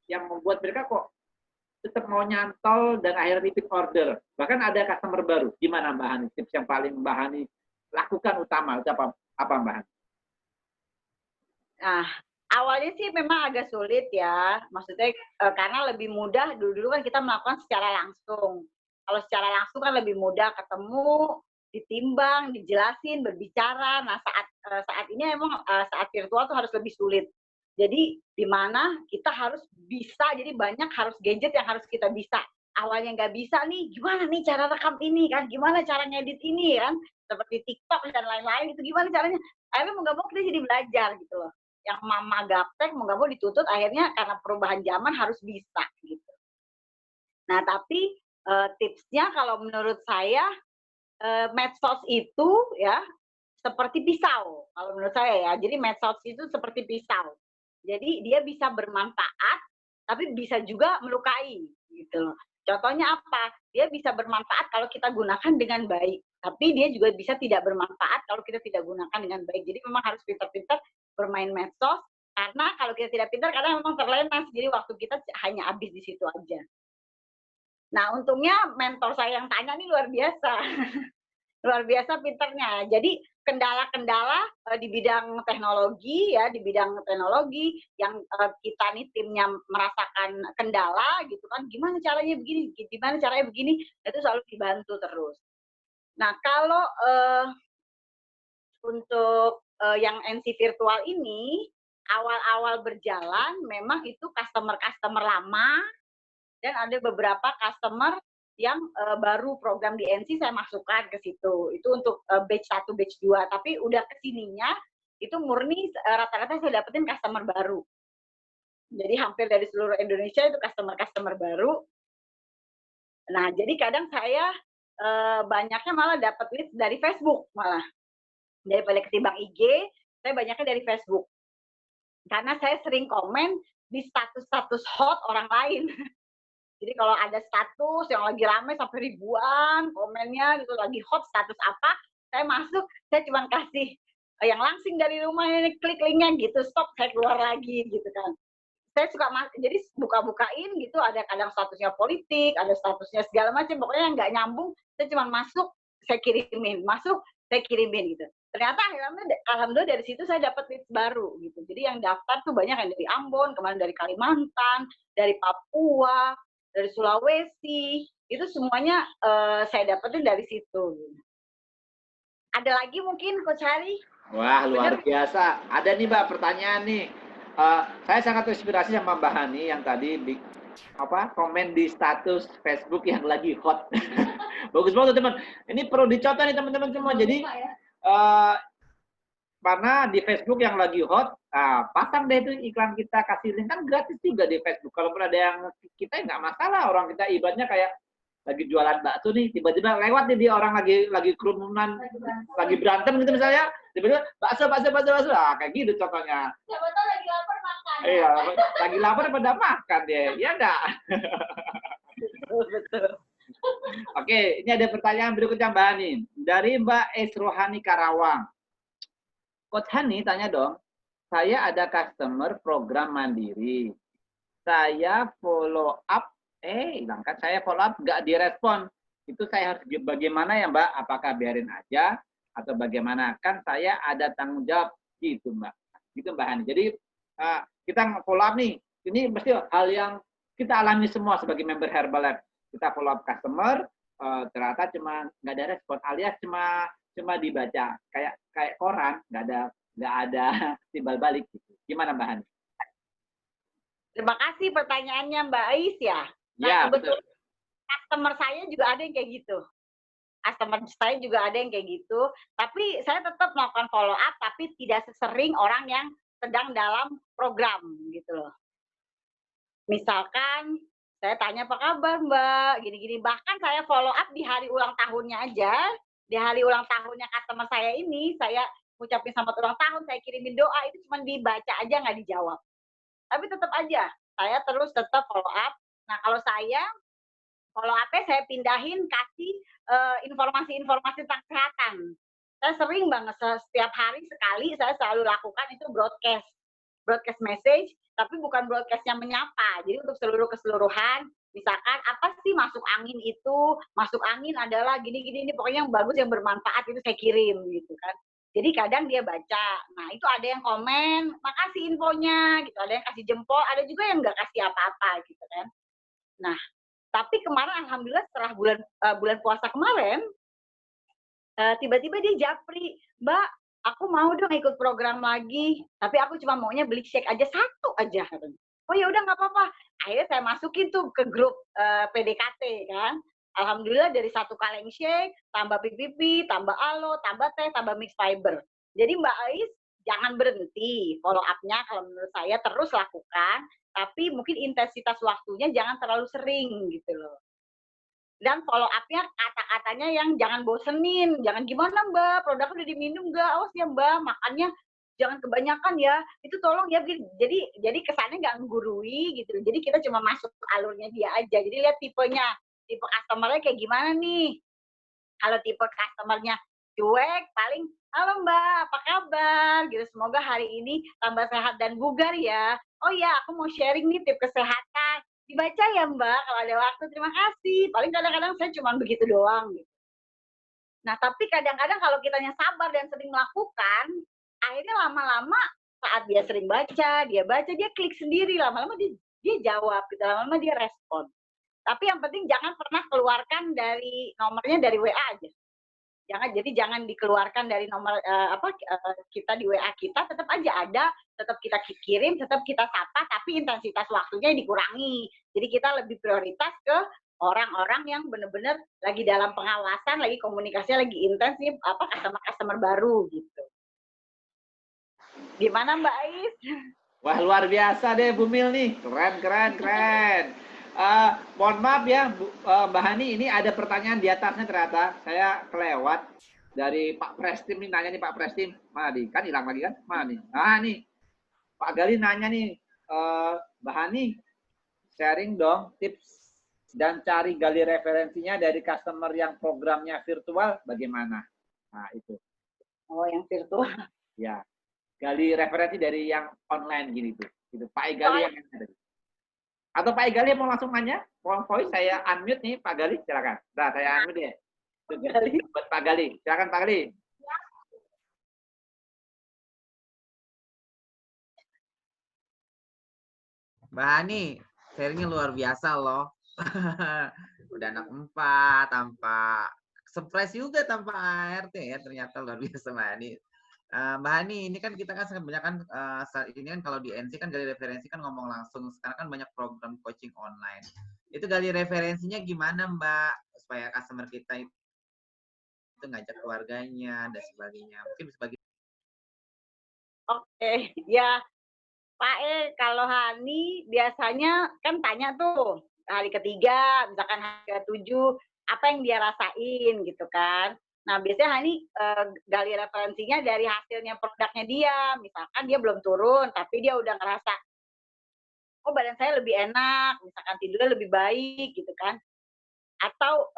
yang membuat mereka kok tetap mau nyantol dan akhirnya repeat order. Bahkan ada customer baru. Gimana Mbak Hani? Tips yang paling Mbak Hani lakukan utama itu apa Mbak Hani? Nah, awalnya sih memang agak sulit ya. Maksudnya karena lebih mudah dulu kan kita melakukan secara langsung. Kalau secara langsung kan lebih mudah ketemu, ditimbang, dijelasin, berbicara. Nah, saat ini emang saat virtual tuh harus lebih sulit. Jadi di mana kita harus bisa, jadi banyak harus gadget yang harus kita bisa. Awalnya nggak bisa nih, gimana nih cara rekam ini kan, gimana cara ngedit ini kan, seperti TikTok dan lain-lain itu gimana caranya. Akhirnya mau nggak mau kita jadi belajar gitu loh. Yang mama gaptek mau nggak mau dituntut akhirnya karena perubahan zaman harus bisa gitu. Nah tapi tipsnya kalau menurut saya medsos itu ya seperti pisau kalau menurut saya ya. Jadi medsos itu seperti pisau. Jadi dia bisa bermanfaat, tapi bisa juga melukai, gitu loh. Contohnya apa? Dia bisa bermanfaat kalau kita gunakan dengan baik, tapi dia juga bisa tidak bermanfaat kalau kita tidak gunakan dengan baik. Jadi memang harus pintar-pintar bermain medsos, karena kalau kita tidak pintar, kadang memang terlena, jadi waktu kita hanya habis di situ aja. Nah, untungnya mentor saya yang tanya nih luar biasa. Luar biasa pinternya. Jadi kendala-kendala di bidang teknologi ya, di bidang teknologi yang kita nih timnya merasakan kendala gitu kan, gimana caranya begini, gimana caranya begini, itu selalu dibantu terus. Nah kalau untuk yang NC virtual ini awal-awal berjalan memang itu customer-customer lama dan ada beberapa customer yang baru program di NC saya masukkan ke situ. Itu untuk batch 1, batch 2. Tapi udah kesininya, itu murni rata-rata saya dapetin customer baru. Jadi hampir dari seluruh Indonesia itu customer-customer baru. Nah, jadi kadang saya banyaknya malah dapat leads dari Facebook malah. Daripada ketimbang IG, saya banyaknya dari Facebook. Karena saya sering komen di status-status hot orang lain. Jadi kalau ada status yang lagi rame sampai ribuan komennya gitu, lagi hot status apa, saya masuk, saya cuma kasih yang langsing dari rumah ini, klik linknya gitu, stop, saya keluar lagi gitu kan. Saya suka jadi buka-bukain gitu, ada kadang statusnya politik, ada statusnya segala macam, pokoknya yang nggak nyambung, saya cuma masuk, saya kirimin, masuk, saya kirimin gitu. Ternyata alhamdulillah dari situ saya dapat leads baru gitu. Jadi yang daftar tuh banyak yang dari Ambon, kemarin dari Kalimantan, dari Papua, dari Sulawesi, itu semuanya saya dapetin dari situ. Ada lagi mungkin Coach Hari? Wah, luar biasa. Ada nih Mbak pertanyaan nih. Saya sangat terinspirasi sama Mbak Hani yang tadi komen di status Facebook yang lagi hot. Bagus banget teman. Ini perlu dicontoh nih teman-teman semua. Jadi karena di Facebook yang lagi hot, pasang deh itu iklan kita, kasih link, kan gratis juga di Facebook. Kalaupun ada yang kita nggak masalah, orang kita ibaratnya kayak lagi jualan bakso nih, tiba-tiba lewat nih dia orang lagi kerumunan, lagi berantem gitu misalnya, tiba-tiba bakso, kayak gitu contohnya. Siapa tahu lagi lapar makan. Iya, lagi lapar pada makan dia, ya enggak? Betul. Oke, ini ada pertanyaan berikutnya Mbak Hani. Dari Mbak Esrohani Karawang. Coach Hani tanya dong, saya ada customer program mandiri. Saya follow up, saya follow up nggak direspon. Itu saya harus bagaimana ya Mbak? Apakah biarin aja atau bagaimana? Kan saya ada tanggung jawab gitu Mbak. Gitu Mbak Hani. Jadi kita follow up nih. Ini mesti hal yang kita alami semua sebagai member Herbalife. Kita follow up customer, ternyata cuma nggak ada respon, alias cuma dibaca kayak koran, nggak ada timbal balik gitu. Gimana Mbak Hani? Terima kasih pertanyaannya Mbak Ais ya. Nah, Ya, kebetulan betul. customer saya juga ada yang kayak gitu. Customer saya juga ada yang kayak gitu. Tapi saya tetap melakukan follow up, tapi tidak sesering orang yang sedang dalam program gitu loh. Misalkan saya tanya apa kabar Mbak, gini-gini. Bahkan saya follow up di hari ulang tahunnya aja. Di hari ulang tahunnya customer saya ini, saya ucapin selamat ulang tahun, saya kirimin doa, itu cuma dibaca aja, nggak dijawab. Tapi tetap aja, saya terus tetap follow up. Nah, kalau saya follow up-nya saya pindahin kasih informasi-informasi tentang kesehatan. Saya sering banget, setiap hari sekali saya selalu lakukan itu broadcast message, tapi bukan broadcast yang menyapa. Jadi untuk seluruh keseluruhan, misalkan apa sih masuk angin itu, masuk angin adalah gini-gini, ini pokoknya yang bagus, yang bermanfaat itu saya kirim gitu kan. Jadi kadang dia baca, nah itu ada yang komen, makasih infonya gitu, ada yang kasih jempol, ada juga yang nggak kasih apa-apa gitu kan. Nah, tapi kemarin alhamdulillah setelah bulan puasa kemarin, tiba-tiba dia japri, Mbak, aku mau dong ikut program lagi, tapi aku cuma maunya beli shake aja satu aja. Oh ya udah nggak apa-apa. Akhirnya saya masukin tuh ke grup PDKT kan. Alhamdulillah dari satu kaleng shake, tambah PPP, tambah alo, tambah teh, tambah mix fiber. Jadi Mbak Ais jangan berhenti follow up-nya kalau menurut saya terus lakukan, tapi mungkin intensitas waktunya jangan terlalu sering gitu loh. Dan follow up-nya kata-katanya yang jangan bosenin, jangan gimana Mbak, produknya udah diminum nggak? Awas ya Mbak, makannya jangan kebanyakan ya. Itu tolong ya, jadi kesannya nggak menggurui gitu. Jadi kita cuma masuk alurnya dia aja. Jadi lihat tipenya, tipe customer-nya kayak gimana nih. Kalau tipe customer-nya cuek, paling halo Mbak, apa kabar? Gitu. Semoga hari ini tambah sehat dan bugar ya. Oh ya, aku mau sharing nih tips kesehatan. Dibaca ya Mbak, kalau ada waktu terima kasih. Paling kadang-kadang saya cuma begitu doang. Gitu. Nah, tapi kadang-kadang kalau kitanya sabar dan sering melakukan, akhirnya lama-lama saat dia sering baca, dia klik sendiri, lama-lama dia jawab, gitu. Lama-lama dia respon. Tapi yang penting jangan pernah keluarkan dari nomornya dari WA aja. Jangan dikeluarkan dari nomor kita di WA kita, tetap aja ada, tetap kita kirim, tetap kita sapa, tapi intensitas waktunya dikurangi. Jadi kita lebih prioritas ke orang-orang yang benar-benar lagi dalam pengawasan, lagi komunikasinya lagi intens nih, customer baru gitu. Gimana Mbak Ais? Wah, luar biasa deh Bu Mil nih. Keren. Mohon maaf ya Mbak Hani, ini ada pertanyaan di atasnya ternyata. Saya kelewat dari Pak Prestim nih, nanya nih Pak Prestim. Mana nih? Kan hilang lagi kan? Mana nih? Nah nih, Pak Gali nanya nih, Mbak Hani, sharing dong tips dan cari gali referensinya dari customer yang programnya virtual bagaimana? Nah itu. Oh, yang virtual. Ya, gali referensi dari yang online gini tuh. Gitu. Pak Gali yang ada. Atau Pak Gali mau langsung nanya? Voice saya unmute nih, Pak Gali, silakan. Nah, saya unmute ya. Buat Pak Gali, silakan Pak Gali. Mbak Hani, sharingnya luar biasa loh. Udah anak 4, tanpa surprise juga tanpa ART ya, ternyata luar biasa Mbak Hani. Mbak Hani, ini kan kita kan kebanyakan saat ini kan kalau di NC kan gali referensi kan ngomong langsung. Sekarang kan banyak program coaching online. Itu gali referensinya gimana Mbak supaya customer kita itu ngajak keluarganya dan sebagainya. Mungkin bisa bagi. Oke, ya Pak kalau Hani biasanya kan tanya tuh hari ketiga, misalkan hari ke-7, apa yang dia rasain gitu kan. Nah biasanya Hani gali referensinya dari hasilnya produknya dia, misalkan dia belum turun tapi dia udah ngerasa, oh badan saya lebih enak, misalkan tidurnya lebih baik gitu kan. Atau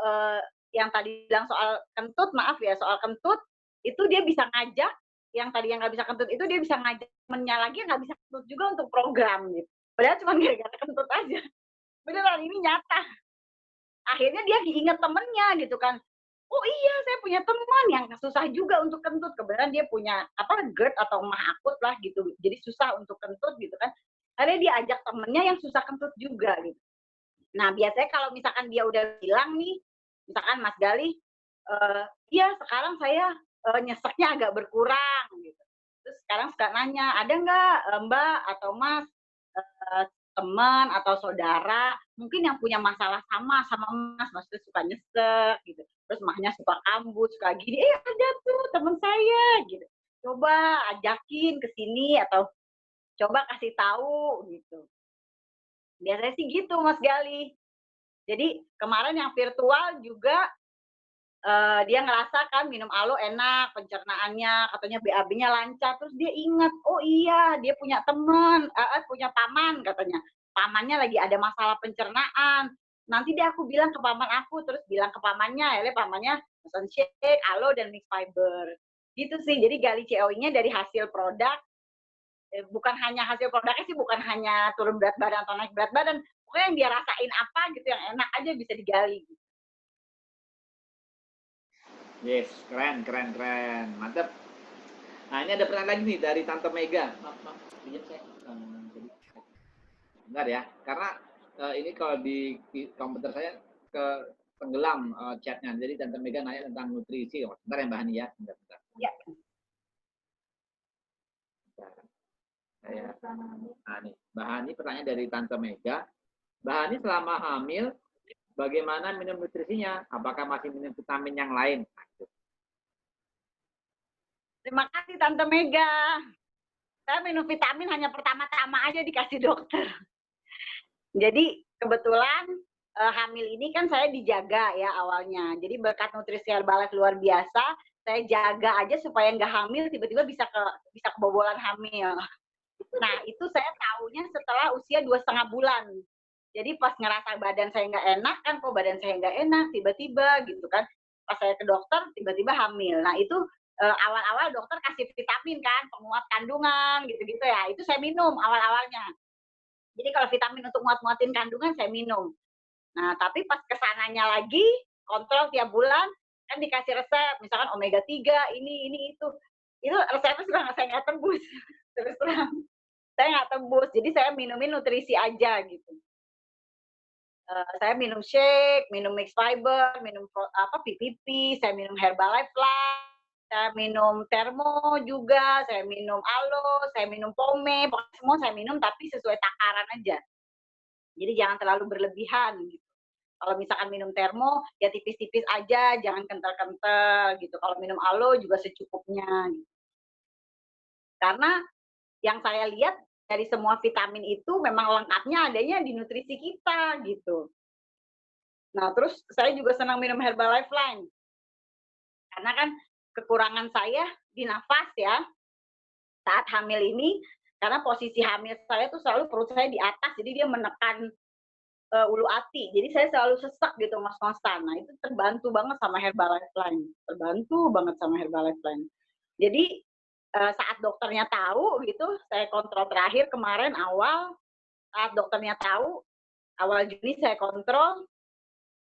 yang tadi bilang soal kentut, maaf ya, soal kentut itu dia bisa ngajak yang tadi yang nggak bisa kentut itu dia bisa ngajak temennya lagi yang nggak bisa kentut juga untuk program gitu. Padahal cuma gara-gara kentut aja. Beneran ini nyata. Akhirnya dia inget temennya gitu kan. Oh iya, saya punya teman yang susah juga untuk kentut. Kebetulan dia punya GERD atau mah akut lah gitu. Jadi susah untuk kentut gitu kan. Akhirnya dia ajak temennya yang susah kentut juga gitu. Nah, biasanya kalau misalkan dia udah bilang nih, misalkan Mas Galih, iya sekarang saya nyeseknya agak berkurang gitu. Terus sekarang suka nanya, ada nggak Mbak atau Mas teman atau saudara mungkin yang punya masalah sama Mas, maksudnya suka nyesek gitu. Terus mahnya suka kambuh, suka gini, ada tuh teman saya gitu. Coba ajakin ke sini atau coba kasih tahu gitu. Biasanya sih gitu Mas Galih. Jadi kemarin yang virtual juga dia ngerasa kan minum alo enak, pencernaannya, katanya BAB-nya lancar, terus dia ingat, oh iya dia punya teman, punya paman katanya. Pamannya lagi ada masalah pencernaan. Nanti deh aku bilang ke paman aku, terus bilang ke pamannya, akhirnya pamannya pesan shake, alo dan mix fiber. Gitu sih, jadi gali COI-nya dari hasil produk, bukan hanya hasil produknya sih, bukan hanya turun berat badan atau naik berat badan, pokoknya yang dia rasain apa gitu yang enak aja bisa digali. Yes, keren. Mantap. Nah, ini ada pertanyaan lagi nih dari Tante Mega. Maaf, bentar ya, karena ini kalau di komputer saya ke tenggelam chatnya. Jadi Tante Mega nanya tentang nutrisi. Bentar ya Mbak Hani ya. Bentar. Ya. Nah, nih, Mbak Hani pertanyaan dari Tante Mega. Mbak Hani selama hamil, bagaimana minum nutrisinya? Apakah masih minum vitamin yang lain? Terima kasih Tante Mega. Saya minum vitamin hanya pertama-tama aja dikasih dokter. Jadi kebetulan hamil ini kan saya dijaga ya awalnya. Jadi berkat nutrisi Herbalife luar biasa, saya jaga aja supaya nggak hamil, tiba-tiba bisa kebobolan hamil. Nah itu saya tahunya setelah usia 2,5 bulan. Jadi pas ngerasa badan saya nggak enak kan, kok badan saya nggak enak tiba-tiba gitu kan. Pas saya ke dokter tiba-tiba hamil. Nah itu awal-awal dokter kasih vitamin kan, penguat kandungan gitu-gitu ya. Itu saya minum awal-awalnya. Jadi kalau vitamin untuk muat-muatin kandungan saya minum. Nah tapi pas kesananya lagi kontrol tiap bulan kan dikasih resep, misalkan omega 3 ini itu. Itu resepnya sudah saya nggak tembus. Terus terang saya nggak tembus. Jadi saya minumin nutrisi aja gitu. Saya minum shake, minum mix fiber, minum PPP, saya minum Herbalife lah, saya minum termo juga, saya minum alo, saya minum pome, pokoknya semua saya minum tapi sesuai takaran aja. Jadi jangan terlalu berlebihan gitu. Kalau misalkan minum termo, ya tipis-tipis aja, jangan kental-kental gitu. Kalau minum alo juga secukupnya gitu. Karena yang saya lihat dari semua vitamin itu memang lengkapnya adanya di nutrisi kita gitu. Nah, terus saya juga senang minum Herbalife Line. Karena kan kekurangan saya di nafas ya, saat hamil ini, karena posisi hamil saya tuh selalu perut saya di atas, jadi dia menekan ulu hati. Jadi saya selalu sesak gitu, Mas Konstan. Nah, itu terbantu banget sama Herbalife Line. Terbantu banget sama Herbalife Line. Jadi saat dokternya tahu gitu, saya kontrol terakhir kemarin awal, saat dokternya tahu, awal Juni saya kontrol,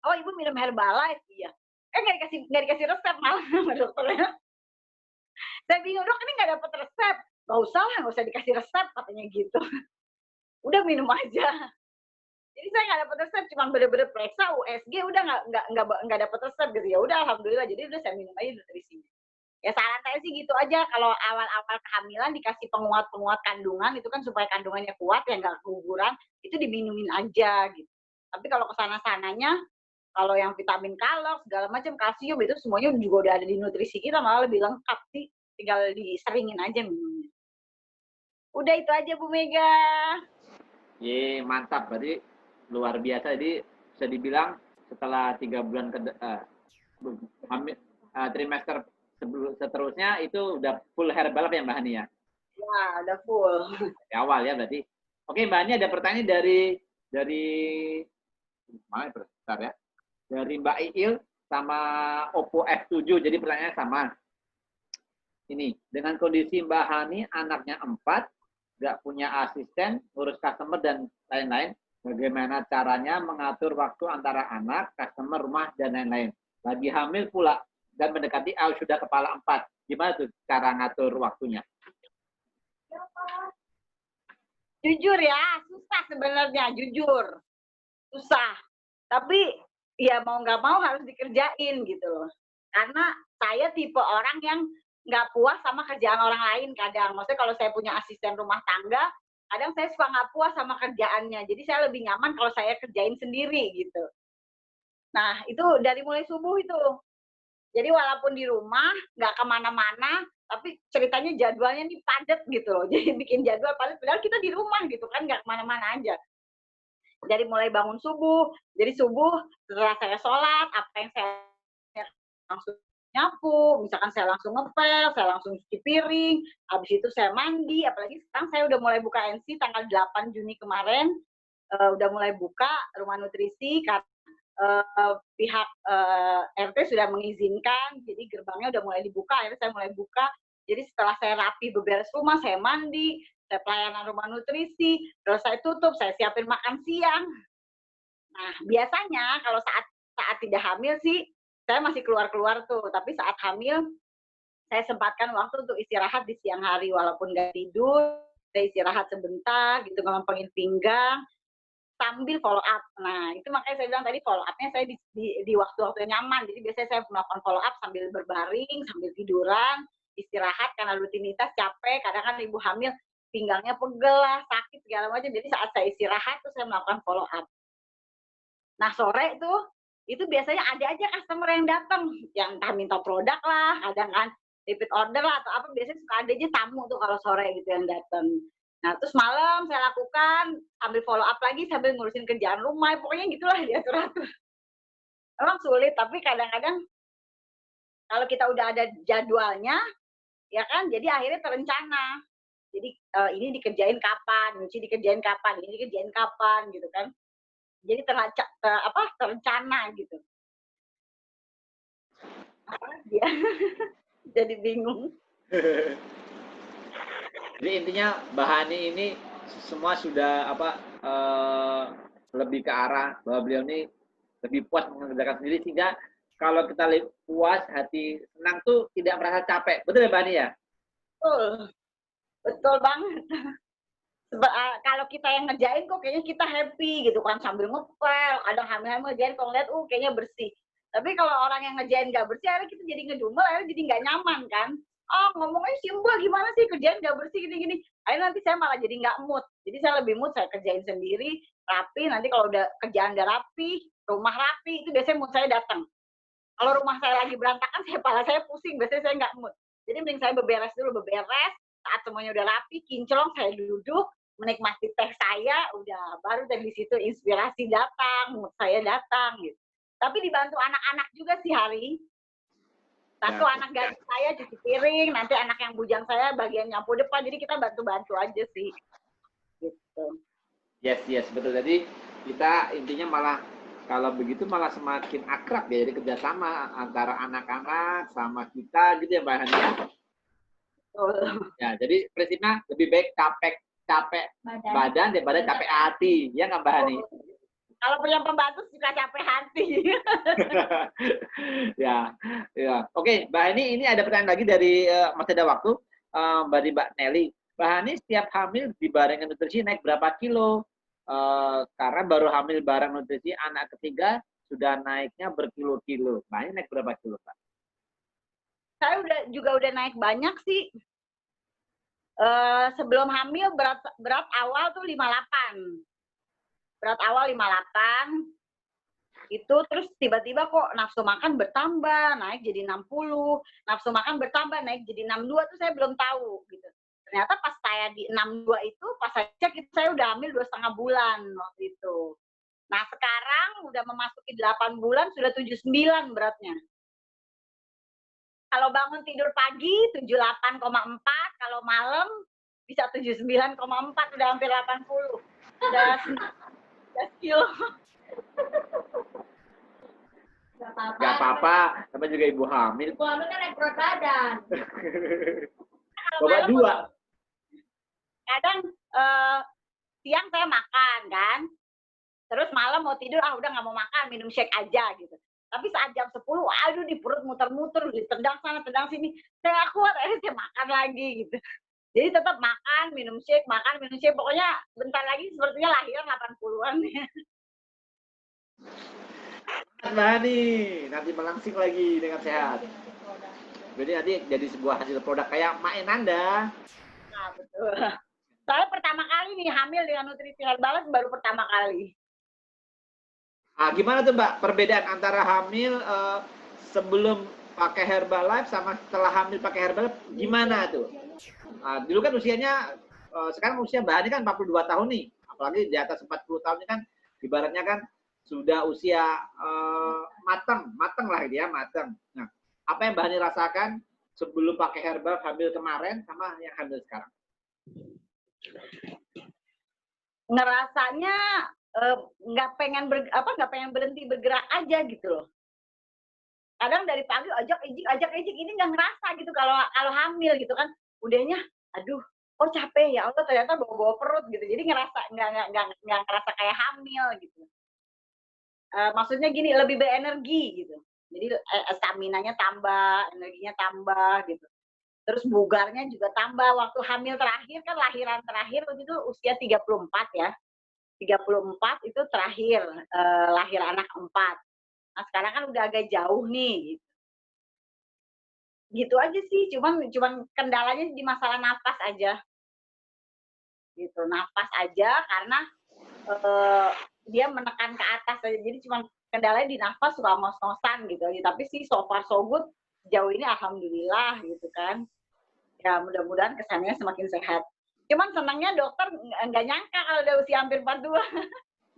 oh ibu minum Herbalife, iya. Nggak dikasih resep malah sama dokternya. Saya bingung, dok ini nggak dapat resep. Nggak usah dikasih resep katanya gitu. Udah minum aja. Jadi saya nggak dapat resep, cuma bener-bener periksa USG udah nggak dapat resep gitu. Ya udah alhamdulillah. Jadi udah saya minum aja nutrisi. Ya saran saya sih gitu aja, kalau awal-awal kehamilan dikasih penguat-penguat kandungan itu kan supaya kandungannya kuat ya nggak keguguran, itu diminumin aja gitu. Tapi kalau kesana-sananya, kalau yang vitamin kalor segala macam kalsium itu semuanya juga udah ada di nutrisi kita, malah lebih lengkap sih, tinggal diseringin aja minumnya. Udah itu aja Bu Mega. Ye, mantap, berarti luar biasa. Jadi bisa dibilang setelah 3 bulan trimester seterusnya itu udah full herbal ya Mbak Hani ya? Ya, udah full. Di awal ya berarti. Oke, Mbak Hani ada pertanyaan dari mana bentar ya? Dari Mbak Iil sama Oppo F7. Jadi pertanyaannya sama. Ini, dengan kondisi Mbak Hani anaknya 4, nggak punya asisten, ngurus customer dan lain-lain, bagaimana caranya mengatur waktu antara anak, customer, rumah, dan lain-lain. Lagi hamil pula dan mendekati sudah kepala 4. Gimana tuh cara ngatur waktunya? Jujur ya, susah sebenarnya, jujur. Susah. Tapi ya mau nggak mau harus dikerjain gitu loh. Karena saya tipe orang yang nggak puas sama kerjaan orang lain kadang. Maksudnya kalau saya punya asisten rumah tangga, kadang saya suka nggak puas sama kerjaannya. Jadi saya lebih nyaman kalau saya kerjain sendiri gitu. Nah, itu dari mulai subuh itu. Jadi walaupun di rumah, nggak kemana-mana, tapi ceritanya jadwalnya nih padat gitu loh. Jadi bikin jadwal padat, padahal kita di rumah gitu kan, nggak kemana-mana aja. Dari mulai bangun subuh, jadi subuh setelah saya sholat, apa yang saya langsung nyapu, misalkan saya langsung ngepel, saya langsung cuci piring, habis itu saya mandi, apalagi sekarang saya udah mulai buka NC tanggal 8 Juni kemarin, udah mulai buka rumah nutrisi karena pihak RT sudah mengizinkan, jadi gerbangnya udah mulai dibuka, akhirnya saya mulai buka. Jadi setelah saya rapi beberes rumah, saya mandi, saya pelayanan rumah nutrisi, terus saya tutup, saya siapin makan siang. Nah, biasanya kalau saat tidak hamil sih, saya masih keluar-keluar tuh, tapi saat hamil, saya sempatkan waktu untuk istirahat di siang hari, walaupun nggak tidur, saya istirahat sebentar, gitu, ngelampangin pinggang, sambil follow up. Nah, itu makanya saya bilang tadi follow up-nya saya di waktu-waktu yang nyaman. Jadi biasanya saya melakukan follow up sambil berbaring, sambil tiduran, istirahat karena rutinitas capek. Kadang kan ibu hamil pinggangnya pegel lah, sakit segala macam. Jadi saat saya istirahat tuh saya melakukan follow up. Nah, sore tuh itu biasanya ada aja customer yang datang, yang entah minta produk lah, kadang kan repeat order lah atau apa, biasanya suka ada aja tamu tuh kalau sore gitu yang datang. Nah, terus malam saya lakukan sambil follow up lagi sambil ngurusin kerjaan rumah, pokoknya gitulah diatur-atur. Memang sulit, tapi kadang-kadang kalau kita udah ada jadwalnya, ya kan, jadi akhirnya terencana. Jadi ini dikerjain kapan, nyuci dikerjain kapan, ini dikerjain kapan, gitu kan. Jadi terencana gitu. Ya, jadi bingung. Jadi intinya Mbak Hani ini semua sudah lebih ke arah bahwa beliau ini lebih puas mengerjakan sendiri, sehingga kalau kita puas, hati senang tuh tidak merasa capek. Betul ya Mbak Hani ya? Betul, betul banget. Kalau kita yang ngerjain kok kayaknya kita happy gitu kan, sambil ngepel, kadang hamil-hamil ngerjain kok ngeliat kayaknya bersih. Tapi kalau orang yang ngerjain nggak bersih, akhirnya kita jadi ngedumel, akhirnya jadi nggak nyaman kan. Ngomongnya Mbak gimana sih kerjain nggak bersih gini-gini. Akhirnya nanti saya malah jadi nggak mood. Jadi saya lebih mood saya kerjain sendiri, rapi. Nanti kalau udah kerjaan udah rapi, rumah rapi, itu biasanya mood saya datang. Kalau rumah saya lagi berantakan, kepala saya pusing, biasanya saya nggak mood. Jadi mending saya beberes dulu, saat semuanya udah rapi, kinclong, saya duduk, menikmati teh saya, udah baru dari situ inspirasi datang, mood saya datang gitu. Tapi dibantu anak-anak juga sih Hari. Satu anak gadis saya cuci piring, nanti anak yang bujang saya bagian nyapu depan, jadi kita bantu-bantu aja sih. Gitu. Yes, betul. Jadi kita intinya malah kalau begitu malah semakin akrab ya, jadi kerjasama antara anak-anak sama kita gitu ya Mbak Hani ya. Ya, jadi prinsipnya lebih baik capek badan daripada capek hati, ya nggak Mbak Hani? Kalau punya pembantu suka capek hati. ya. Oke, Mbak Hani, ini ada pertanyaan lagi dari masih ada waktu, dari Mbak Nelly. Mbak Hani setiap hamil dibarengin nutrisi naik berapa kilo? karena baru hamil barang nutrisi, anak ketiga sudah naiknya berkilo-kilo. Nah, ini naik berapa kilo, Pak? Saya juga udah naik banyak sih. Sebelum hamil berat awal tuh 58. Berat awal 58. Itu terus tiba-tiba kok nafsu makan bertambah, naik jadi 60. Nafsu makan bertambah, naik jadi 62 tuh saya belum tahu gitu. Ternyata pas saya di 62 itu, pas saya cek itu saya udah hamil 2,5 bulan waktu itu. Nah sekarang udah memasuki 8 bulan, sudah 79 beratnya. Kalau bangun tidur pagi 78,4, kalau malam bisa 79,4, udah hampir 80. Udah 19 kilo. Gak apa-apa, sama juga ibu hamil. Ibu hamil kan naik berat badan. Bapak dua. Kadang siang saya makan kan, terus malam mau tidur udah nggak mau makan, minum shake aja gitu. Tapi saat jam 10, aduh di perut muter-muter, ditendang sana tendang sini, saya nggak kuat, akhirnya saya makan lagi gitu. Jadi tetap makan, minum shake, pokoknya bentar lagi sepertinya lahiran 80-an. Nah nih, nanti melangsing lagi dengan sehat. Jadi nanti jadi sebuah hasil produk kayak Mak Enanda. Nah, betul. Saya pertama kali nih hamil dengan nutrisi Herbalife, baru pertama kali. Gimana tuh Mbak perbedaan antara hamil sebelum pakai Herbalife sama setelah hamil pakai Herbalife, gimana tuh? Dulu kan usianya, sekarang usia Mbak Ani kan 42 tahun nih, apalagi di atas 40 tahun ini kan ibaratnya kan sudah usia mateng lah dia, mateng. Nah, apa yang Mbak Ani rasakan sebelum pakai Herbalife hamil kemarin sama yang hamil sekarang? Ngerasanya nggak pengen berhenti bergerak aja gitu loh. Kadang dari pagi ajak ejik ini nggak ngerasa gitu kalau hamil gitu kan. Udahnya aduh kok capek ya Allah, ternyata bawa perut gitu. Jadi ngerasa nggak ngerasa kayak hamil gitu. Maksudnya gini, lebih berenergi gitu. Jadi stamina-nya tambah, energinya tambah gitu. Terus bugarnya juga tambah. Waktu hamil terakhir kan, lahiran terakhir waktu itu usia 34 ya. 34 itu terakhir lahir anak 4. Nah sekarang kan udah agak jauh nih. Gitu aja sih, cuman kendalanya di masalah nafas aja. Gitu, nafas aja karena dia menekan ke atas aja. Jadi cuman kendalanya di nafas, suka ngos-ngosan gitu aja. Tapi sih so far so good, jauh ini alhamdulillah gitu kan. Ya mudah-mudahan kesannya semakin sehat. Cuman senangnya dokter nggak nyangka kalau udah usia hampir 42.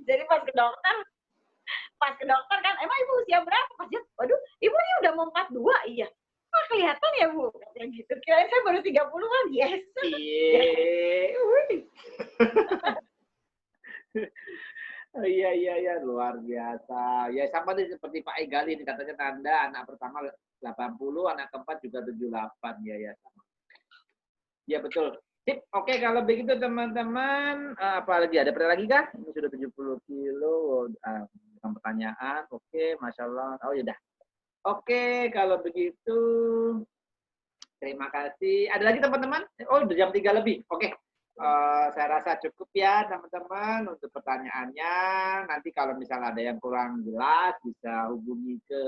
Jadi pas ke dokter kan, emang ibu usia berapa? Pas dia, waduh, ibu ini udah mau 42, iya. Wah kelihatan ya bu, kayak gitu. Kirain saya baru 30-an, yes. Iya, luar biasa. Ya sama nih seperti Pak Egali ini katanya Nanda anak pertama 80, anak keempat juga 78 ya sama. Ya betul. Sip, oke kalau begitu teman-teman, apalagi ada pertanyaan lagi kah? Ini sudah 70 kilo dengan pertanyaan. Oke, Masya Allah. Oh ya udah. Oke, kalau begitu terima kasih. Ada lagi teman-teman? Oh, udah jam 3 lebih. Oke. Saya rasa cukup ya teman-teman untuk pertanyaannya. Nanti kalau misalnya ada yang kurang jelas bisa hubungi ke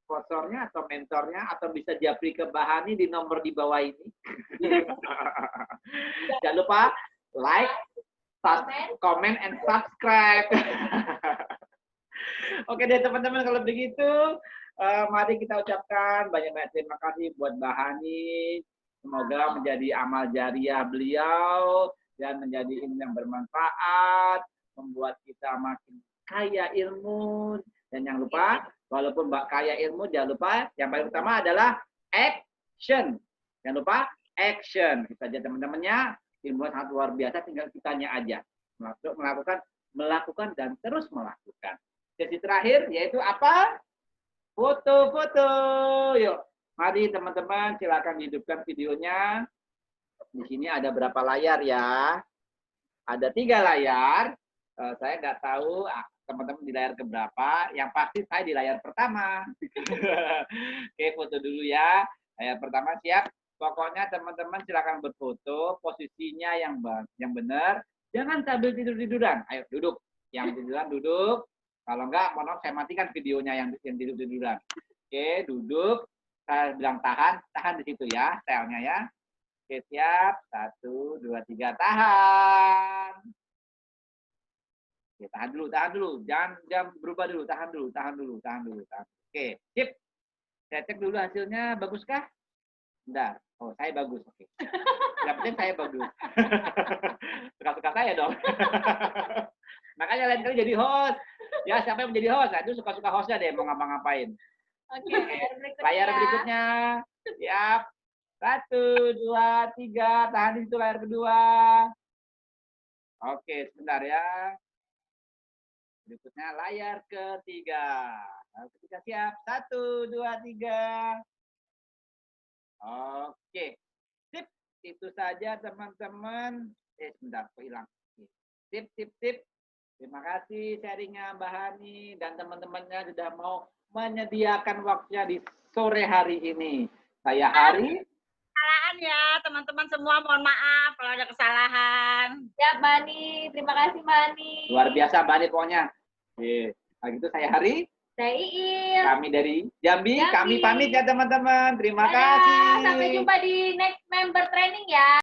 sponsornya atau mentornya atau bisa japri ke Bahani di nomor di bawah ini. Jangan lupa like, comment, and subscribe. Oke deh teman-teman kalau begitu mari kita ucapkan banyak-banyak terima kasih buat Bahani. Semoga menjadi amal jariah beliau dan menjadi ilmu yang bermanfaat, membuat kita makin kaya ilmu. Dan jangan lupa, walaupun kaya ilmu, jangan lupa yang paling utama adalah action. Jangan lupa action. Kita aja teman-temannya, ilmu sangat luar biasa, tinggal kitanya aja. Melakukan dan terus melakukan. Sesi terakhir yaitu apa? Foto-foto. Yuk. Mari teman-teman silakan hidupkan videonya. Di sini ada berapa layar ya? Ada 3 layar. Saya nggak tahu teman-teman di layar keberapa. Yang pasti saya di layar pertama. Oke, foto dulu ya. Layar pertama siap. Pokoknya teman-teman silakan berfoto. Posisinya yang benar. Jangan sambil tidur-tiduran. Ayo duduk. Yang tiduran duduk. Kalau enggak, mohon maaf saya matikan videonya yang tidur-tiduran. Oke, duduk. Saya bilang tahan di situ ya, stylenya ya. Oke, siap. 1, 2, 3, tahan. Oke, tahan dulu. Jangan berubah dulu, tahan dulu. Oke, sip. Saya cek dulu hasilnya, baguskah? Bentar. Oh, saya bagus. Oke. Yang penting saya bagus. Suka-suka saya dong. Makanya lain kali jadi host. Ya, siapa yang menjadi host? Nah, itu suka-suka hostnya deh, mau ngapa-ngapain. Oke, Layar berikutnya. Siap. 1, 2, 3. Tahan di situ layar kedua. Oke, sebentar ya. Berikutnya layar ketiga. Ketika siap. 1, 2, 3. Oke. Sip. Itu saja teman-teman. Sebentar, kok hilang. Sip. Terima kasih sharingnya Mbak Hani dan teman-temannya sudah mau menyediakan waktunya di sore hari ini. Saya Hari. Kesalahan ya teman-teman semua, mohon maaf kalau ada kesalahan. Siap, Mani. Terima kasih, Mani. Luar biasa Mbak Hani pokoknya. Kalau gitu saya Hari. Saya Iil. Kami dari Jambi. Jambi. Kami pamit ya teman-teman. Terima Dadah. kasih. Sampai jumpa di next member training ya.